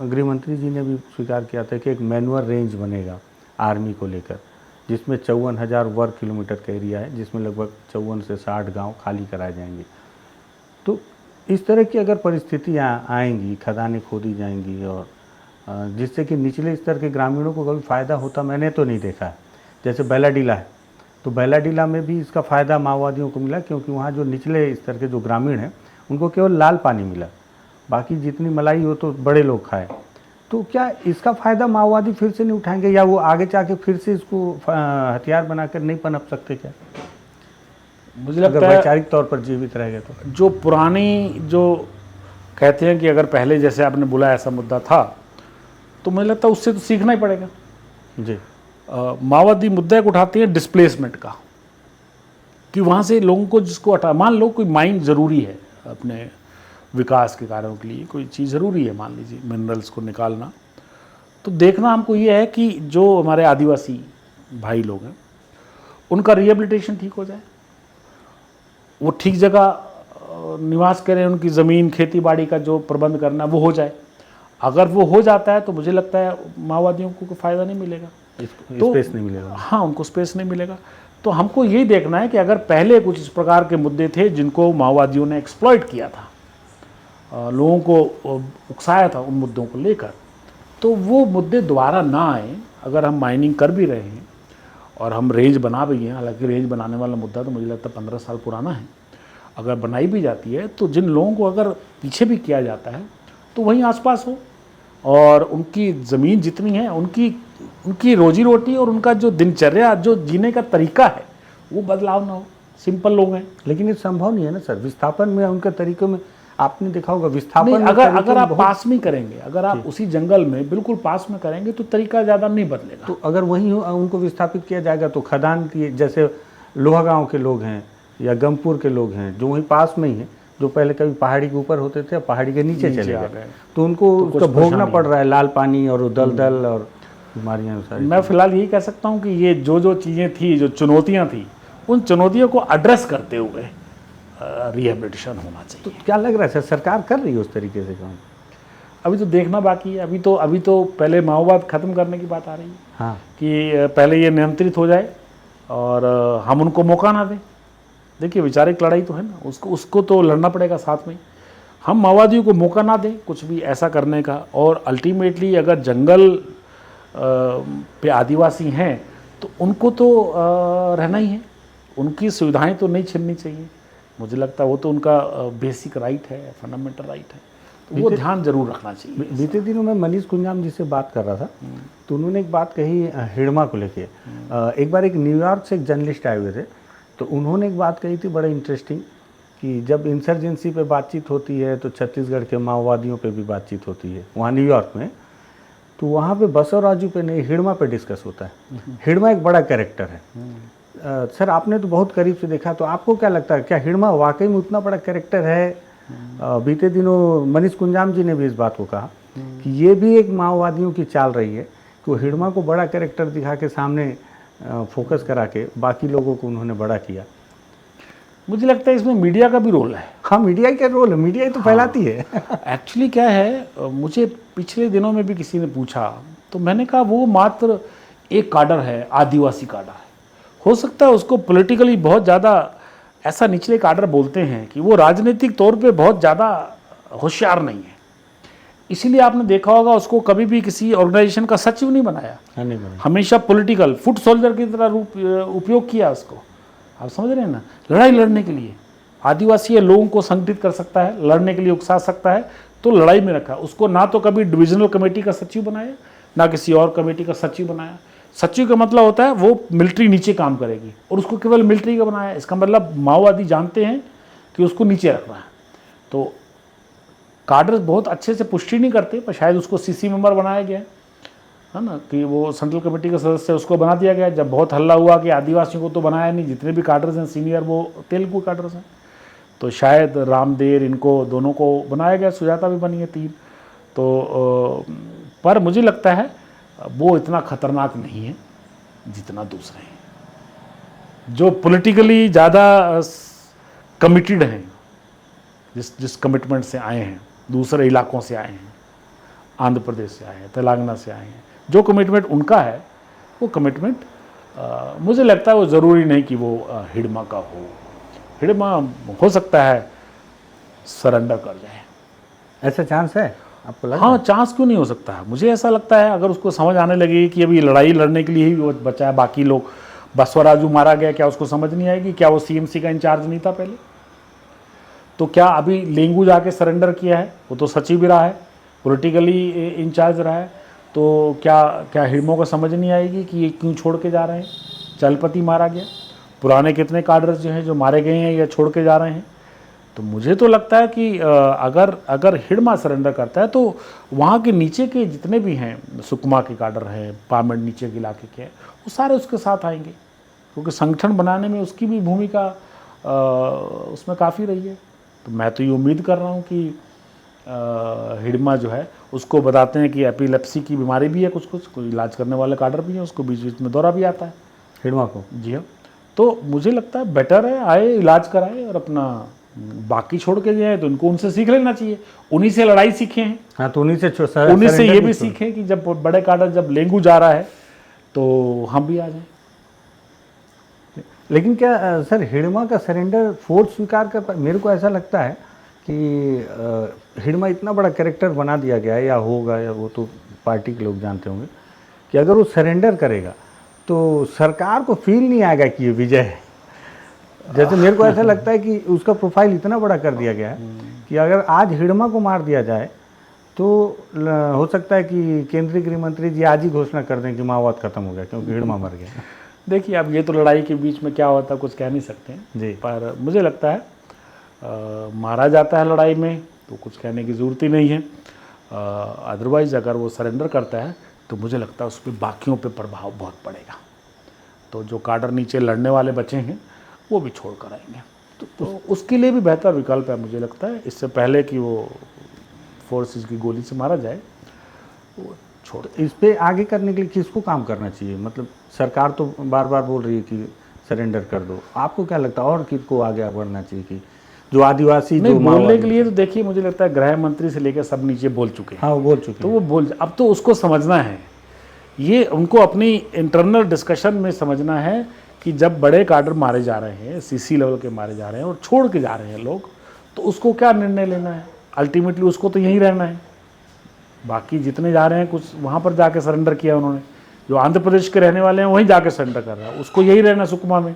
S1: गृह मंत्री जी ने भी स्वीकार किया था कि एक मैनुअल रेंज बनेगा आर्मी को लेकर, जिसमें 54,000 वर्ग किलोमीटर का एरिया है, जिसमें लगभग 54 से 60 गांव खाली कराए जाएंगे। तो इस तरह की अगर परिस्थितियाँ आएंगी, खदानें खोदी जाएंगी और जिससे कि निचले स्तर के ग्रामीणों को कभी फ़ायदा होता मैंने तो नहीं देखा है। जैसे बैलाडीला है, तो बैलाडीला में भी इसका फ़ायदा माओवादियों को मिला, क्योंकि वहाँ जो निचले स्तर के जो ग्रामीण हैं उनको केवल लाल पानी मिला, बाकी जितनी मलाई हो तो बड़े लोग खाए। तो क्या इसका फ़ायदा माओवादी फिर से नहीं उठाएंगे, या वो आगे जाके फिर से इसको हथियार बनाकर नहीं पनप सकते क्या?
S2: मुझे लगता
S1: अगर
S2: है
S1: वैचारिक तौर पर जीवित रहेगा तो।
S2: जो पुरानी जो कहते हैं कि अगर पहले जैसे आपने बोला ऐसा मुद्दा था, तो मुझे लगता है उससे तो सीखना ही पड़ेगा
S1: जी।
S2: माओवादी मुद्दा एक उठाते हैं डिस्प्लेसमेंट का, कि वहाँ से लोगों को जिसको हटा, मान लो कोई माइन ज़रूरी है अपने विकास के कारणों के लिए, कोई चीज़ ज़रूरी है, मान लीजिए मिनरल्स को निकालना, तो देखना हमको ये है कि जो हमारे आदिवासी भाई लोग हैं उनका रिहेबिलिटेशन ठीक हो जाए, वो ठीक जगह निवास करें, उनकी ज़मीन खेती बाड़ी का जो प्रबंध करना वो हो जाए। अगर वो हो जाता है तो मुझे लगता है माओवादियों को कोई फ़ायदा नहीं मिलेगा, तो
S1: स्पेस नहीं मिलेगा।
S2: हाँ, उनको स्पेस नहीं मिलेगा। तो हमको यही देखना है कि अगर पहले कुछ इस प्रकार के मुद्दे थे जिनको माओवादियों ने एक्सप्लॉइट किया था, लोगों को उकसाया था उन मुद्दों को लेकर, तो वो मुद्दे दोबारा ना आए। अगर हम माइनिंग कर भी रहे हैं और हम रेंज बना भी हैं, हालांकि रेंज बनाने वाला मुद्दा तो मुझे लगता है 15 साल पुराना है, अगर बनाई भी जाती है तो जिन लोगों को अगर पीछे भी किया जाता है तो वहीं आसपास हो और उनकी ज़मीन जितनी है उनकी रोजी रोटी और उनका जो दिनचर्या, जो जीने का तरीका है वो बदलाव ना हो। सिंपल लोग हैं।
S1: लेकिन ये संभव नहीं है ना सर, विस्थापन में उनके तरीकों में आपने देखा होगा, विस्थापन
S2: नहीं,
S1: में
S2: अगर आप पास में करेंगे, अगर आप उसी जंगल में बिल्कुल पास में करेंगे तो तरीका ज़्यादा नहीं बदलेगा।
S1: तो अगर वहीं उनको विस्थापित किया जाएगा तो खदान की, जैसे लोहा गाँव के लोग हैं या गमपुर के लोग हैं जो वहीं पास में ही हैं, जो पहले कभी पहाड़ी के ऊपर होते थे, पहाड़ी के नीचे चले गए, तो उनको उसका भोगना पड़ रहा है, लाल पानी और दलदल और बीमारियाँ सारी।
S2: मैं फिलहाल यही कह सकता हूँ कि ये जो चीज़ें थी, जो चुनौतियाँ थी, उन चुनौतियों को एड्रेस करते हुए रिहेबिलिटेशन होना चाहिए।
S1: तो क्या लग रहा है सर, सरकार कर रही है उस तरीके से काम?
S2: अभी तो देखना बाकी है। अभी तो पहले माओवाद ख़त्म करने की बात आ रही है।
S1: हाँ,
S2: कि पहले ये नियंत्रित हो जाए और हम उनको मौका ना दें। देखिए, वैचारिक लड़ाई तो है ना, उसको तो लड़ना पड़ेगा साथ में। हम माओवादियों को मौका ना दें कुछ भी ऐसा करने का, और अल्टीमेटली अगर जंगल पे आदिवासी हैं तो उनको तो रहना ही है, उनकी सुविधाएं तो नहीं छीननी चाहिए। मुझे लगता है वो तो उनका बेसिक राइट है, फंडामेंटल राइट है। तो वो ध्यान जरूर रखना चाहिए।
S1: बीते दिनों मैं मनीष कुंजाम जी से बात कर रहा था, तो उन्होंने एक बात कही हिड़मा को लेके। एक बार एक न्यूयॉर्क से एक जर्नलिस्ट आए हुए थे, तो उन्होंने एक बात कही थी बड़ा इंटरेस्टिंग, कि जब इंसर्जेंसी पे बातचीत होती है तो छत्तीसगढ़ के माओवादियों पे भी बातचीत होती है वहाँ न्यूयॉर्क में, तो वहाँ पे बसवराजू पे नहीं, हिड़मा पे डिस्कस होता है। हिड़मा एक बड़ा कैरेक्टर है। सर आपने तो बहुत करीब से देखा, तो आपको क्या लगता है, क्या हिड़मा वाकई में उतना बड़ा कैरेक्टर है? बीते दिनों मनीष कुंजाम जी ने भी इस बात को कहा कि ये भी एक माओवादियों की चाल रही है कि वो हिड़मा को बड़ा कैरेक्टर दिखा के सामने फोकस करा के बाकी लोगों को उन्होंने बड़ा किया।
S2: मुझे लगता है इसमें मीडिया का भी रोल है।
S1: हाँ, मीडिया का रोल है, मीडिया ही तो फैलाती है।
S2: एक्चुअली क्या है, मुझे पिछले दिनों में भी किसी ने पूछा, तो मैंने कहा वो मात्र एक काडर है, आदिवासी काडर है। हो सकता है उसको पॉलिटिकली बहुत ज़्यादा ऐसा निचले काडर बोलते हैं कि वो राजनीतिक तौर पे बहुत ज़्यादा होशियार नहीं है, इसीलिए आपने देखा होगा उसको कभी भी किसी ऑर्गेनाइजेशन का सचिव नहीं बनाया।
S1: नहीं बनाया।
S2: हमेशा पॉलिटिकल फुट सोल्जर की तरह उपयोग किया उसको। आप समझ रहे हैं ना, लड़ाई लड़ने के लिए आदिवासी लोगों को संगठित कर सकता है, लड़ने के लिए उकसा सकता है, तो लड़ाई में रखा उसको। ना तो कभी डिविजनल कमेटी का सचिव बनाया, ना किसी और कमेटी का सचिव बनाया। सचिव का मतलब होता है वो मिलिट्री नीचे काम करेगी, और उसको केवल मिलिट्री का बनाया, इसका मतलब माओवादी जानते हैं कि उसको नीचे रखना है। तो काडर बहुत अच्छे से पुष्टि नहीं करते, पर शायद उसको सीसी मेंबर बनाया गया है ना, कि वो सेंट्रल कमेटी का सदस्य उसको बना दिया गया। जब बहुत हल्ला हुआ कि आदिवासियों को तो बनाया नहीं, जितने भी काडर्स हैं सीनियर वो तेलुगु काडर्स हैं, तो शायद रामदेर इनको दोनों को बनाया गया, सुजाता भी बनी है 3। तो पर मुझे लगता है वो इतना खतरनाक नहीं है जितना दूसरे हैं जो पॉलिटिकली ज़्यादा कमिटेड हैं, जिस कमिटमेंट से आए हैं, दूसरे इलाकों से आए हैं, आंध्र प्रदेश से आए हैं, तेलंगाना से आए हैं, जो कमिटमेंट उनका है वो कमिटमेंट मुझे लगता है वो ज़रूरी नहीं कि वो हिड़मा का हो। हिड़मा हो सकता है सरेंडर कर जाए,
S1: ऐसा चांस है आपको लगा?
S2: हाँ, चांस क्यों नहीं हो सकता है। मुझे ऐसा लगता है अगर उसको समझ आने लगी कि अभी लड़ाई लड़ने के लिए ही वो बचा है, बाकी लोग, बसवराजू मारा गया, क्या उसको समझ नहीं आएगी? क्या वो सीएमसी का इंचार्ज नहीं था पहले? तो क्या अभी लेंगू जाके सरेंडर किया है? वो तो सचिव भी रहा है, पॉलिटिकली इंचार्ज रहा है, तो क्या हिड़मों को समझ नहीं आएगी कि ये क्यों छोड़ के जा रहे हैं? चलपति मारा गया, पुराने कितने काडर्स जो हैं जो मारे गए हैं या छोड़ के जा रहे हैं। तो मुझे तो लगता है कि अगर हिड़मा सरेंडर करता है तो वहाँ के नीचे के जितने भी हैं, सुकमा के काडर हैं, पामेड़ नीचे के इलाके के, वो सारे उसके साथ आएंगे, क्योंकि संगठन बनाने में उसकी भी भूमिका उसमें काफ़ी रही है। तो मैं तो ये उम्मीद कर रहा हूँ कि हिड़मा जो है उसको बताते हैं कि एपिलेप्सी की बीमारी भी है, कुछ कोई इलाज करने वाले काडर भी हैं, उसको बीच बीच में दौरा भी आता है
S1: हिड़मा को।
S2: जी हाँ, तो मुझे लगता है बेटर है आए, इलाज कराए, और अपना बाकी छोड़ के जाए तो इनको उनसे सीख लेना चाहिए। उन्हीं से लड़ाई सीखे हैं।
S1: हाँ, तो उन्हीं
S2: से ये भी सीखें कि जब बड़े काडर, जब लेंगू जा रहा है तो हम भी आ जाएं।
S1: लेकिन क्या सर हिड़मा का सरेंडर फोर्स स्वीकार कर मेरे को ऐसा लगता है कि हिड़मा इतना बड़ा कैरेक्टर बना दिया गया है, या होगा, या वो तो पार्टी के लोग जानते होंगे, कि अगर वो सरेंडर करेगा तो सरकार को फील नहीं आएगा कि ये विजय है। जैसे मेरे को ऐसा लगता है कि उसका प्रोफाइल इतना बड़ा कर दिया गया है कि अगर आज हिड़मा को मार दिया जाए तो हो सकता है कि केंद्रीय गृह मंत्री जी आज ही घोषणा कर दें कि माओवाद खत्म हो गया क्योंकि हिड़मा मर गया।
S2: देखिए, अब ये तो लड़ाई के बीच में क्या होता है कुछ कह नहीं सकते हैं
S1: जी,
S2: पर मुझे लगता है मारा जाता है लड़ाई में तो कुछ कहने की ज़रूरत ही नहीं है। अदरवाइज़ अगर वो सरेंडर करता है तो मुझे लगता है उस पर बाकियों पे प्रभाव बहुत पड़ेगा। तो जो काडर नीचे लड़ने वाले बचे हैं वो भी छोड़ कर आएंगे, तो उसके लिए भी बेहतर विकल्प है मुझे लगता है, इससे पहले कि वो फोर्सेस की गोली से मारा जाए वो छोड़।
S1: इस पे आगे करने के लिए किसको काम करना चाहिए? मतलब सरकार तो बार बार बोल रही है कि सरेंडर कर दो, आपको क्या लगता है और किसको आगे बढ़ना चाहिए? कि जो आदिवासी
S2: नहीं, बोलने के लिए तो देखिए मुझे लगता है गृह मंत्री से लेकर सब नीचे बोल चुके हैं।
S1: हाँ, वो बोल चुके
S2: तो वो अब तो उसको समझना है, ये उनको अपनी इंटरनल डिस्कशन में समझना है कि जब बड़े काडर मारे जा रहे हैं, सीसी लेवल के मारे जा रहे हैं और छोड़ के जा रहे हैं लोग, तो उसको क्या निर्णय लेना है? अल्टीमेटली उसको तो यहीं रहना है। बाकी जितने जा रहे हैं कुछ वहाँ पर जाके सरेंडर किया उन्होंने, जो आंध्र प्रदेश के रहने वाले हैं वहीं जाके सरेंडर कर रहा है, उसको यही रहना सुकमा में,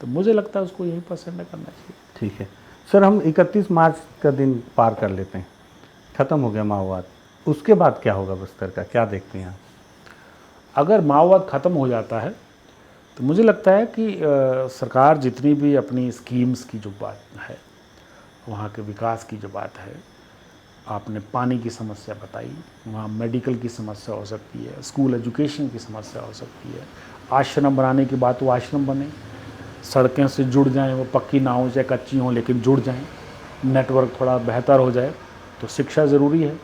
S2: तो मुझे लगता है उसको यहीं पर सरेंडर करना चाहिए।
S1: ठीक है सर, हम 31 मार्च का दिन पार कर लेते हैं, ख़त्म हो गया माओवाद, उसके बाद क्या होगा बस्तर का, क्या देखते हैं आप?
S2: अगर माओवाद ख़त्म हो जाता है तो मुझे लगता है कि सरकार जितनी भी अपनी स्कीम्स की जो बात है, वहाँ के विकास की जो बात है, आपने पानी की समस्या बताई, वहाँ मेडिकल की समस्या हो सकती है, स्कूल एजुकेशन की समस्या हो सकती है, आश्रम बनाने की बात, वो आश्रम बने, सड़कें से जुड़ जाएं, वो पक्की ना हो चाहे कच्ची हों लेकिन जुड़ जाएं, नेटवर्क थोड़ा बेहतर हो जाए, तो शिक्षा ज़रूरी है।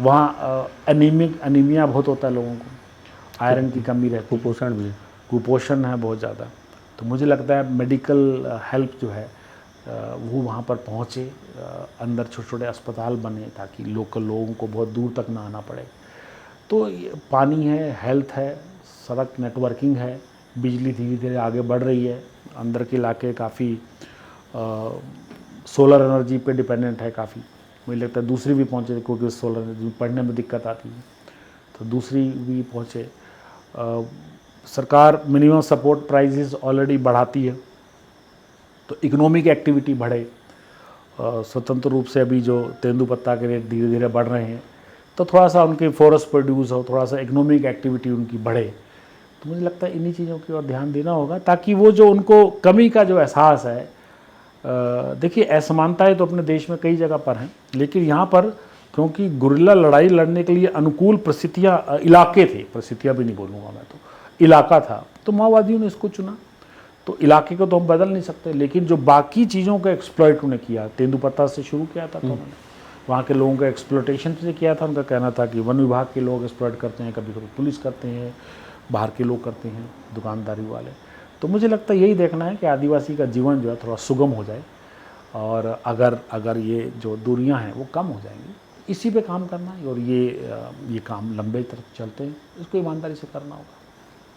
S2: वहाँ अनीमिया बहुत होता है लोगों को, आयरन की कमी रहती है,
S1: कुपोषण भी।
S2: कुपोषण है बहुत ज़्यादा। तो मुझे लगता है मेडिकल हेल्प जो है वो वहाँ पर पहुँचे, अंदर छोटे छोटे अस्पताल बने ताकि लोकल लोगों को बहुत दूर तक ना आना पड़े। तो पानी है, हेल्थ है, सड़क नेटवर्किंग है, बिजली धीरे धीरे आगे बढ़ रही है, अंदर के इलाके काफ़ी सोलर एनर्जी पे डिपेंडेंट है काफ़ी। मुझे लगता है दूसरी भी पहुँचे, क्योंकि सोलर एनर्जी पढ़ने में दिक्कत आती है तो दूसरी भी पहुँचे। सरकार मिनिमम सपोर्ट प्राइसेस ऑलरेडी बढ़ाती है तो इकोनॉमिक एक्टिविटी बढ़े। स्वतंत्र रूप से अभी जो तेंदुपत्ता के रेट धीरे धीरे बढ़ रहे हैं तो थोड़ा सा उनके फॉरेस्ट प्रोड्यूस हो, थोड़ा सा इकोनॉमिक एक्टिविटी उनकी बढ़े। तो मुझे लगता है इन्हीं चीज़ों की ओर ध्यान देना होगा ताकि वो जो उनको कमी का जो एहसास है, देखिए असमानताएं तो अपने देश में कई जगह पर हैं, लेकिन यहाँ पर क्योंकि गुरिल्ला लड़ाई लड़ने के लिए अनुकूल परिस्थितियाँ इलाके थे, परिस्थितियाँ भी नहीं बोलूँगा मैं, तो इलाका था, तो माओवादियों ने इसको चुना। तो इलाके को तो हम बदल नहीं सकते, लेकिन जो बाकी चीज़ों का एक्सप्लॉइट उन्हें किया, तेंदुपत्ता से शुरू किया था तो उन्होंने वहाँ के लोगों का एक्सप्लोटेशन से किया था। उनका कहना था कि वन विभाग के लोग एक्सप्लॉइट करते हैं, कभी कभी पुलिस करते हैं, बाहर के लोग करते हैं, दुकानदारी वाले। तो मुझे लगता है यही देखना है कि आदिवासी का जीवन जो है थोड़ा सुगम हो जाए, और अगर ये जो दूरियां हैं वो कम हो जाएंगी, इसी पे काम करना है। और ये काम लंबे तक चलते हैं, इसको ईमानदारी से करना होगा।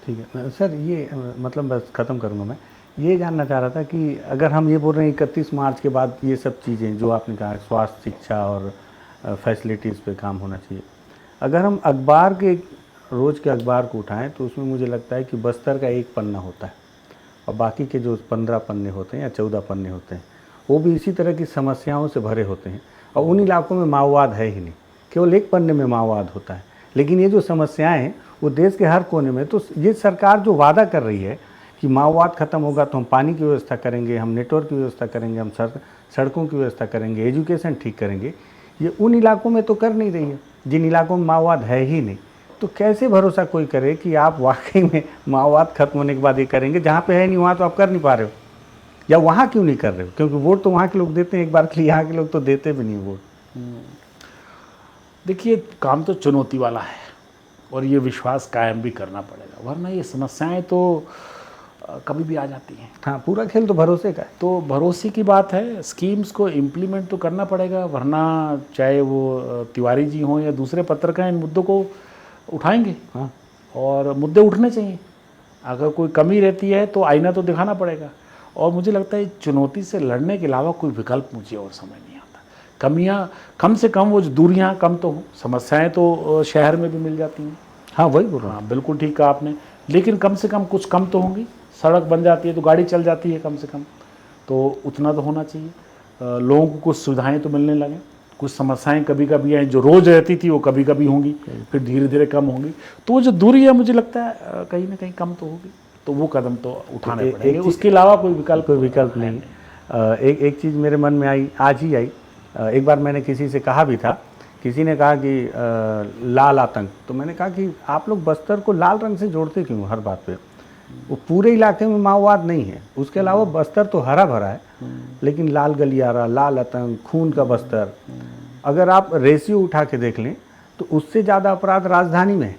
S1: ठीक है सर, ये मतलब बस ख़त्म करूँगा मैं, ये जानना चाह रहा था कि अगर हम ये बोल रहे हैं 31 मार्च के बाद ये सब चीज़ें जो आपने कहा, स्वास्थ्य, शिक्षा और फैसिलिटीज़ पे काम होना चाहिए, अगर हम अखबार के रोज़ के अखबार को उठाएं तो उसमें मुझे लगता है कि बस्तर का एक पन्ना होता है और बाकी के जो 15 पन्ने होते हैं या 14 पन्ने होते हैं वो भी इसी तरह की समस्याओं से भरे होते हैं। और उन इलाकों में माओवाद है ही नहीं, केवल एक पन्ने में माओवाद होता है। लेकिन ये जो समस्याएं हैं वो देश के हर कोने में। तो ये सरकार जो वादा कर रही है कि माओवाद ख़त्म होगा तो हम पानी की व्यवस्था करेंगे, हम नेटवर्क की व्यवस्था करेंगे, हम सड़कों की व्यवस्था करेंगे, एजुकेशन ठीक करेंगे, ये उन इलाकों में तो कर नहीं रही है जिन इलाकों में माओवाद है ही नहीं। तो कैसे भरोसा कोई करे कि आप वाकई में माओवाद खत्म होने के बाद ये करेंगे, जहाँ पे है नहीं वहाँ तो आप कर नहीं पा रहे हो, या वहाँ क्यों नहीं कर रहे हो? क्योंकि वोट तो वहाँ के लोग देते हैं एक बार के लिए, यहाँ के लोग तो देते भी नहीं वोट।
S2: देखिए, काम तो चुनौती वाला है और ये विश्वास कायम भी करना पड़ेगा, वरना ये समस्याएं तो कभी भी आ जाती हैं।
S1: हाँ, पूरा खेल तो भरोसे का है।
S2: तो भरोसे की बात है, स्कीम्स को इम्प्लीमेंट तो करना पड़ेगा, वरना चाहे वो तिवारी जी हों या दूसरे पत्रकार इन मुद्दों को उठाएंगे।
S1: हाँ,
S2: और मुद्दे उठने चाहिए। अगर कोई कमी रहती है तो आईना तो दिखाना पड़ेगा। और मुझे लगता है चुनौती से लड़ने के अलावा कोई विकल्प मुझे और समझ नहीं आता। कमियां कम से कम, वो जो दूरियां कम तो हों, समस्याएं तो शहर में भी मिल जाती हैं।
S1: हाँ वही बोल रहा हूँ।
S2: हाँ बिल्कुल ठीक कहा आपने, लेकिन कम से कम कुछ कम तो होंगी। सड़क बन जाती है तो गाड़ी चल जाती है कम से कम, तो उतना तो होना चाहिए। लोगों को कुछ सुविधाएँ तो मिलने लगे। कुछ समस्याएं कभी कभी हैं जो रोज़ रहती थी वो कभी कभी होंगी, फिर धीरे धीरे कम होंगी। तो वो जो दूरी है मुझे लगता है कहीं ना कहीं कम तो होगी, तो वो कदम तो उठाने पड़ेंगे। उसके अलावा कोई विकल्प
S1: नहीं। एक चीज़ मेरे मन में आई, आज ही आई। एक बार मैंने किसी से कहा भी था, किसी ने कहा कि लाल आतंक, तो मैंने कहा कि आप लोग बस्तर को लाल रंग से जोड़ते क्यों हर बात पे? वो पूरे इलाके में माओवाद नहीं है, उसके अलावा बस्तर तो हरा भरा है, लेकिन लाल गलियारा, लाल आतंक, खून का बस्तर, अगर आप रेशियो उठा के देख लें तो उससे ज़्यादा अपराध राजधानी में है।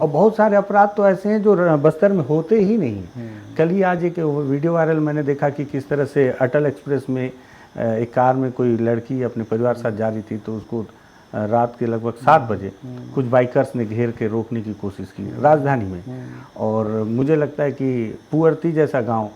S1: और बहुत सारे अपराध तो ऐसे हैं जो बस्तर में होते ही नहीं हैं। कल ही आज एक वीडियो वायरल मैंने देखा कि किस तरह से अटल एक्सप्रेस में एक कार में कोई लड़की अपने परिवार साथ जा रही थी, तो उसको रात के लगभग 7 बजे कुछ बाइकर्स ने घेर के रोकने की कोशिश की राजधानी में। और मुझे लगता है कि पुअर्ती जैसा गांव,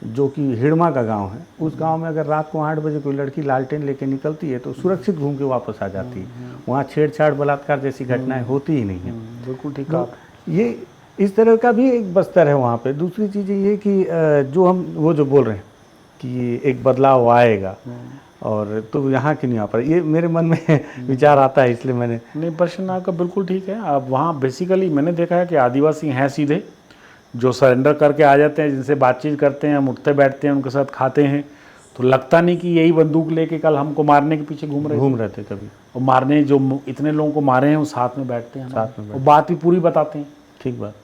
S1: जो कि हिड़मा का गांव है, उस गांव में अगर रात को 8 बजे कोई लड़की लालटेन लेके निकलती है तो सुरक्षित घूम के वापस आ जाती है। वहाँ छेड़छाड़, बलात्कार जैसी घटनाएं होती ही नहीं है।
S2: बिल्कुल ठीक
S1: तो
S2: है।
S1: ये इस तरह का भी एक बस्तर है वहाँ पे। दूसरी चीज़ ये कि जो हम वो जो बोल रहे हैं कि एक बदलाव आएगा, और तो यहाँ क्यों नहीं आ पा रहा, ये मेरे मन में विचार आता है, इसलिए मैंने।
S2: नहीं, प्रश्न आपका बिल्कुल ठीक है। अब वहाँ बेसिकली मैंने देखा है कि आदिवासी हैं सीधे, जो सरेंडर करके आ जाते हैं, जिनसे बातचीत करते हैं, हम उठते बैठते हैं, उनके साथ खाते हैं, तो लगता नहीं कि यही बंदूक लेके कल हमको मारने के पीछे घूम रहे
S1: थे कभी।
S2: और मारने जो इतने लोगों को मारे हैं वो साथ में बैठते हैं,
S1: साथ में
S2: और बात भी पूरी बताते हैं।
S1: ठीक बात।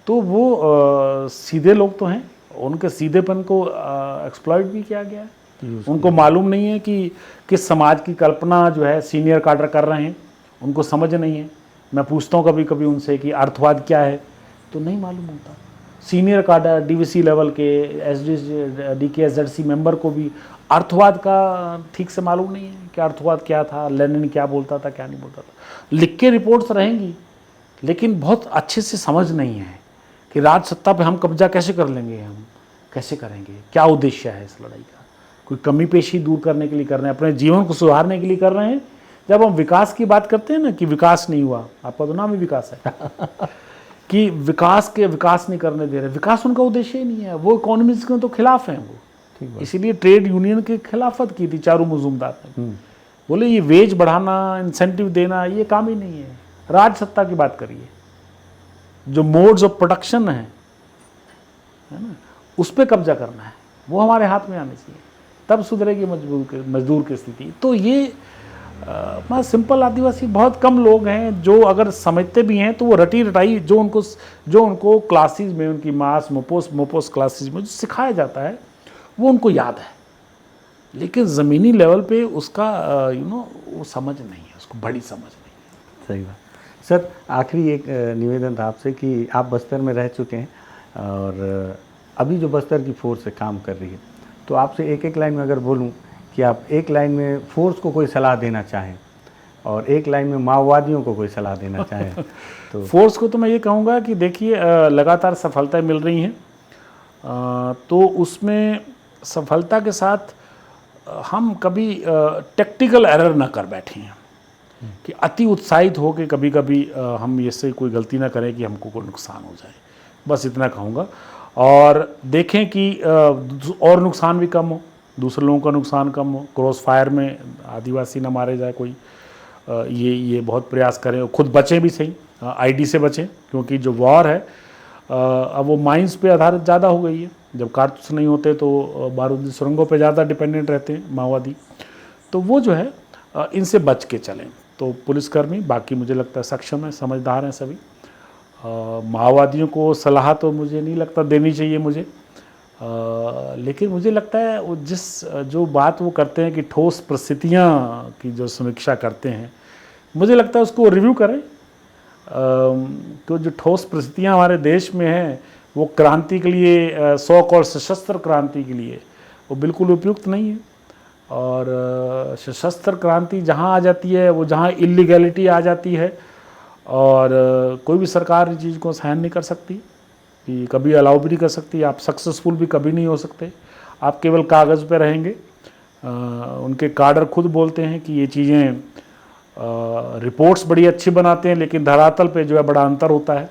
S2: तो वो सीधे लोग तो हैं, उनके सीधेपन को एक्सप्लॉइट भी किया गया है। उनको मालूम नहीं है कि किस समाज की कल्पना जो है सीनियर काडर कर रहे हैं, उनको समझ नहीं है। मैं पूछता हूँ कभी कभी उनसे कि अर्थवाद क्या है, तो नहीं मालूम होता। सीनियर काडर डीवीसी लेवल के DKSZC मेंबर को भी अर्थवाद का ठीक से मालूम नहीं है कि अर्थवाद क्या था, लेनिन क्या बोलता था, क्या नहीं बोलता था। लिख के रिपोर्ट्स रहेंगी, लेकिन बहुत अच्छे से समझ नहीं है कि राज सत्ता पे हम कब्जा कैसे कर लेंगे, हम कैसे करेंगे, क्या उद्देश्य है इस लड़ाई का। कोई कमी पेशी दूर करने के लिए कर रहे हैं, अपने जीवन को सुधारने के लिए कर रहे हैं। जब हम विकास की बात करते हैं ना कि विकास नहीं हुआ, आपका तो नाम ही विकास है कि विकास नहीं करने दे रहे, विकास उनका उद्देश्य ही नहीं है। वो इकोनॉमिक्स के तो खिलाफ हैं वो, इसीलिए ट्रेड यूनियन की खिलाफत की थी चारू मजूमदार ने। बोले ये वेज बढ़ाना, इंसेंटिव देना, ये काम ही नहीं है। राज सत्ता की बात करिए, जो मोड्स ऑफ प्रोडक्शन है ना, उस पर कब्जा करना है, वो हमारे हाथ में आने चाहिए, तब सुधरेगी मजदूर की स्थिति। तो ये सिंपल आदिवासी बहुत कम लोग हैं जो अगर समझते भी हैं तो वो रटी रटाई जो उनको क्लासेस में, उनकी मास मोपोस क्लासेस में जो सिखाया जाता है वो उनको याद है, लेकिन ज़मीनी लेवल पे उसका वो समझ नहीं है, उसको बड़ी समझ नहीं है।
S1: सही बात। सर, आखिरी एक निवेदन था आपसे कि आप बस्तर में रह चुके हैं और अभी जो बस्तर की फोर्स काम कर रही है, तो आपसे एक लाइन में अगर बोलूं कि आप एक लाइन में फोर्स को कोई सलाह देना चाहें और एक लाइन में माओवादियों को कोई सलाह देना चाहें तो।
S2: फोर्स को तो मैं ये कहूँगा कि देखिए, लगातार सफलताएं मिल रही हैं, तो उसमें सफलता के साथ हम कभी टेक्टिकल एरर ना कर बैठे हैं कि अति उत्साहित हो के कभी कभी हम इससे कोई गलती ना करें कि हमको कोई नुकसान हो जाए। बस इतना कहूँगा, और देखें कि और नुकसान भी कम हो, दूसरे लोगों का नुकसान कम हो, क्रॉस फायर में आदिवासी ना मारे जाए कोई, ये बहुत प्रयास करें, खुद बचें भी सही, आईडी से बचें, क्योंकि जो वॉर है अब वो माइंस पे आधारित ज़्यादा हो गई है। जब कारतूस नहीं होते तो बारूदी सुरंगों पे ज़्यादा डिपेंडेंट रहते हैं माओवादी, तो वो जो है इनसे बच के चलें। तो पुलिसकर्मी बाकी मुझे लगता है सक्षम है, समझदार हैं सभी। माओवादियों को सलाह तो मुझे नहीं लगता देनी चाहिए मुझे, लेकिन मुझे लगता है वो जो बात वो करते हैं कि ठोस परिस्थितियाँ की जो समीक्षा करते हैं, मुझे लगता है उसको रिव्यू करें। तो जो ठोस परिस्थितियाँ हमारे देश में हैं वो क्रांति के लिए, सौक और सशस्त्र क्रांति के लिए वो बिल्कुल उपयुक्त नहीं है। और सशस्त्र क्रांति जहाँ आ जाती है, वो जहाँ इलीगैलिटी आ जाती है, और कोई भी सरकार इस चीज़ को सहन नहीं कर सकती, कि कभी अलाउ भी नहीं कर सकती। आप सक्सेसफुल भी कभी नहीं हो सकते, आप केवल कागज़ पे रहेंगे। उनके काडर खुद बोलते हैं कि ये चीज़ें रिपोर्ट्स बड़ी अच्छी बनाते हैं, लेकिन धरातल पे जो है बड़ा अंतर होता है।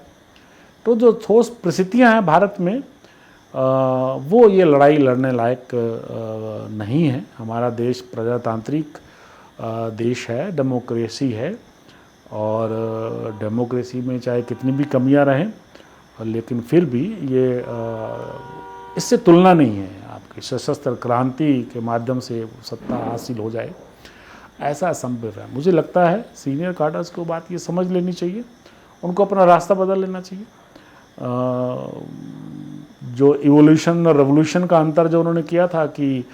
S2: तो जो ठोस परिस्थितियाँ हैं भारत में, वो ये लड़ाई लड़ने लायक नहीं है। हमारा देश प्रजातांत्रिक देश है, डेमोक्रेसी है, और डेमोक्रेसी में चाहे कितनी भी कमियां रहें, लेकिन फिर भी ये इससे तुलना नहीं है आपकी सशस्त्र क्रांति के माध्यम से सत्ता हासिल हो जाए, ऐसा असंभव है। मुझे लगता है सीनियर काडर्स को बात ये समझ लेनी चाहिए, उनको अपना रास्ता बदल लेना चाहिए। जो इवोल्यूशन और रेवोल्यूशन का अंतर जो उन्होंने किया था कि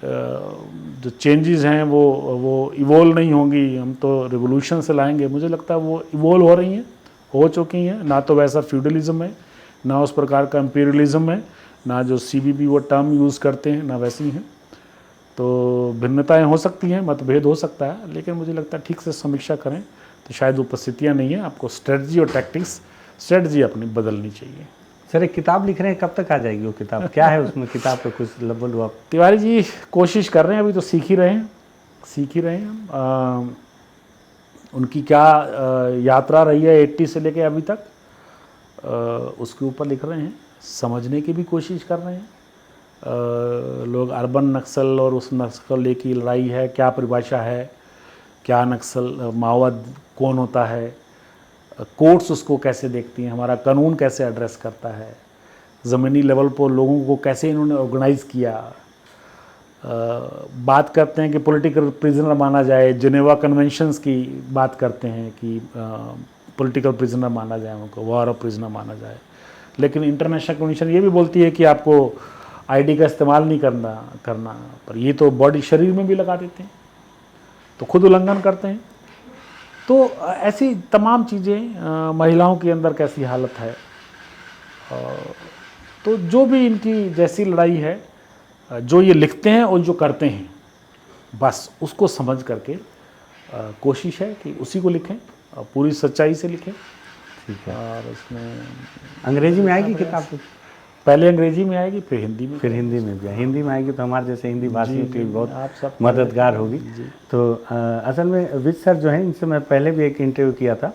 S2: जो चेंजेस हैं वो इवोल्व नहीं होंगी, हम तो रिवोल्यूशन से लाएंगे, मुझे लगता है वो इवोल्व हो रही हैं, हो चुकी हैं। ना तो वैसा फ्यूडलिज्म है, ना उस प्रकार का एम्पीरियलिज्म है, ना जो CBB वो टर्म यूज़ करते हैं, ना वैसी हैं। तो भिन्नताएं हो सकती हैं, मतभेद हो सकता है, लेकिन मुझे लगता है ठीक से समीक्षा करें तो शायद उपस्थितियाँ नहीं है। आपको स्ट्रेटजी और टैक्टिक्स, स्ट्रेटजी अपनी बदलनी चाहिए।
S1: सर, एक किताब लिख रहे हैं, कब तक आ जाएगी वो किताब? क्या है उसमें किताब पे कुछ बोलो आप।
S2: तिवारी जी कोशिश कर रहे हैं, अभी तो सीख ही रहे हैं। उनकी क्या यात्रा रही है 80 से लेके अभी तक, उसके ऊपर लिख रहे हैं, समझने की भी कोशिश कर रहे हैं। लोग अर्बन नक्सल और उस नक्सल की लड़ाई है, क्या परिभाषा है, क्या नक्सल माओवाद कौन होता है, कोर्ट्स उसको कैसे देखती हैं, हमारा कानून कैसे एड्रेस करता है, ज़मीनी लेवल पर लोगों को कैसे इन्होंने ऑर्गेनाइज़ किया। बात करते हैं कि पॉलिटिकल प्रिजनर माना जाए, जिनेवा कन्वेंशंस की बात करते हैं कि पॉलिटिकल प्रिजनर माना जाए, उनको वॉर ऑफ प्रिजनर माना जाए। लेकिन इंटरनेशनल कन्वेंशन ये भी बोलती है कि आपको आईडी का इस्तेमाल नहीं करना, पर ये तो बॉडी शरीर में भी लगा देते हैं, तो खुद उल्लंघन करते हैं। तो ऐसी तमाम चीज़ें, महिलाओं के अंदर कैसी हालत है, तो जो भी इनकी जैसी लड़ाई है, जो ये लिखते हैं और जो करते हैं, बस उसको समझ करके कोशिश है कि उसी को लिखें, पूरी सच्चाई से लिखें।
S1: ठीक है।
S2: और उसमें
S1: अंग्रेजी में आएगी किताब तो?
S2: पहले अंग्रेजी में आएगी, फिर हिंदी में,
S1: फिर हिंदी में भी हिंदी में आएगी तो हमारे जैसे हिंदी भाषियों के लिए
S2: आप
S1: बहुत
S2: सब
S1: मददगार होगी। तो असल में विज सर जो है, इनसे मैं पहले भी एक इंटरव्यू किया था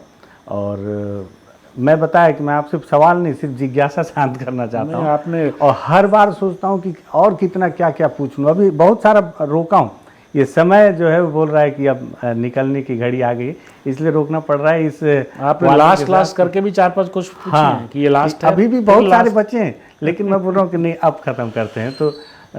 S1: और मैं बताया कि मैं आपसे सवाल नहीं, सिर्फ जिज्ञासा शांत करना चाहता हूँ।
S2: आपने
S1: और हर बार सोचता हूँ कि और कितना क्या क्या पूछ लूँ, अभी बहुत सारा रोका हूँ। ये समय जो है वो बोल रहा है कि अब निकलने की घड़ी आ गई, इसलिए रोकना पड़ रहा है। इस
S2: आपने लास्ट करके भी 4-5 कुछ पूछे हैं कि ये लास्ट है,
S1: अभी भी बहुत सारे बच्चे हैं, लेकिन मैं बोल रहा हूँ कि नहीं, अब ख़त्म करते हैं। तो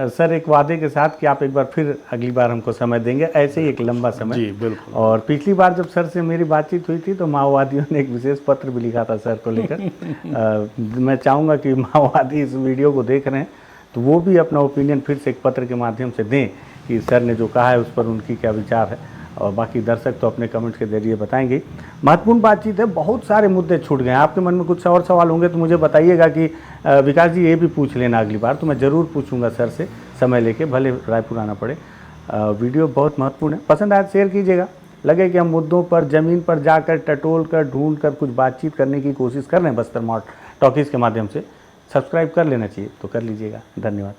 S1: सर एक वादे के साथ कि आप एक बार फिर अगली बार हमको समय देंगे, ऐसे ही एक लंबा समय।
S2: जी बिल्कुल।
S1: और पिछली बार जब सर से मेरी बातचीत हुई थी तो माओवादियों ने एक विशेष पत्र भी लिखा था सर को लेकर। मैं चाहूँगा कि माओवादी इस वीडियो को देख रहे हैं तो वो भी अपना ओपिनियन फिर से एक पत्र के माध्यम से दें कि सर ने जो कहा है उस पर उनकी क्या विचार है। और बाकी दर्शक तो अपने कमेंट्स के जरिए बताएंगे। महत्वपूर्ण बातचीत है, बहुत सारे मुद्दे छूट गए। आपके मन में कुछ और सवाल होंगे तो मुझे बताइएगा कि विकास जी ये भी पूछ लेना अगली बार, तो मैं ज़रूर पूछूंगा सर से समय लेके, भले रायपुर आना पड़े। वीडियो बहुत महत्वपूर्ण है, पसंद आया शेयर कीजिएगा। लगे कि हम मुद्दों पर ज़मीन पर जाकर टटोल कर ढूंढ कर कुछ बातचीत करने की कोशिश कर रहे हैं बस्तर टॉकीज़ के माध्यम से, सब्सक्राइब कर लेना चाहिए तो कर लीजिएगा। धन्यवाद।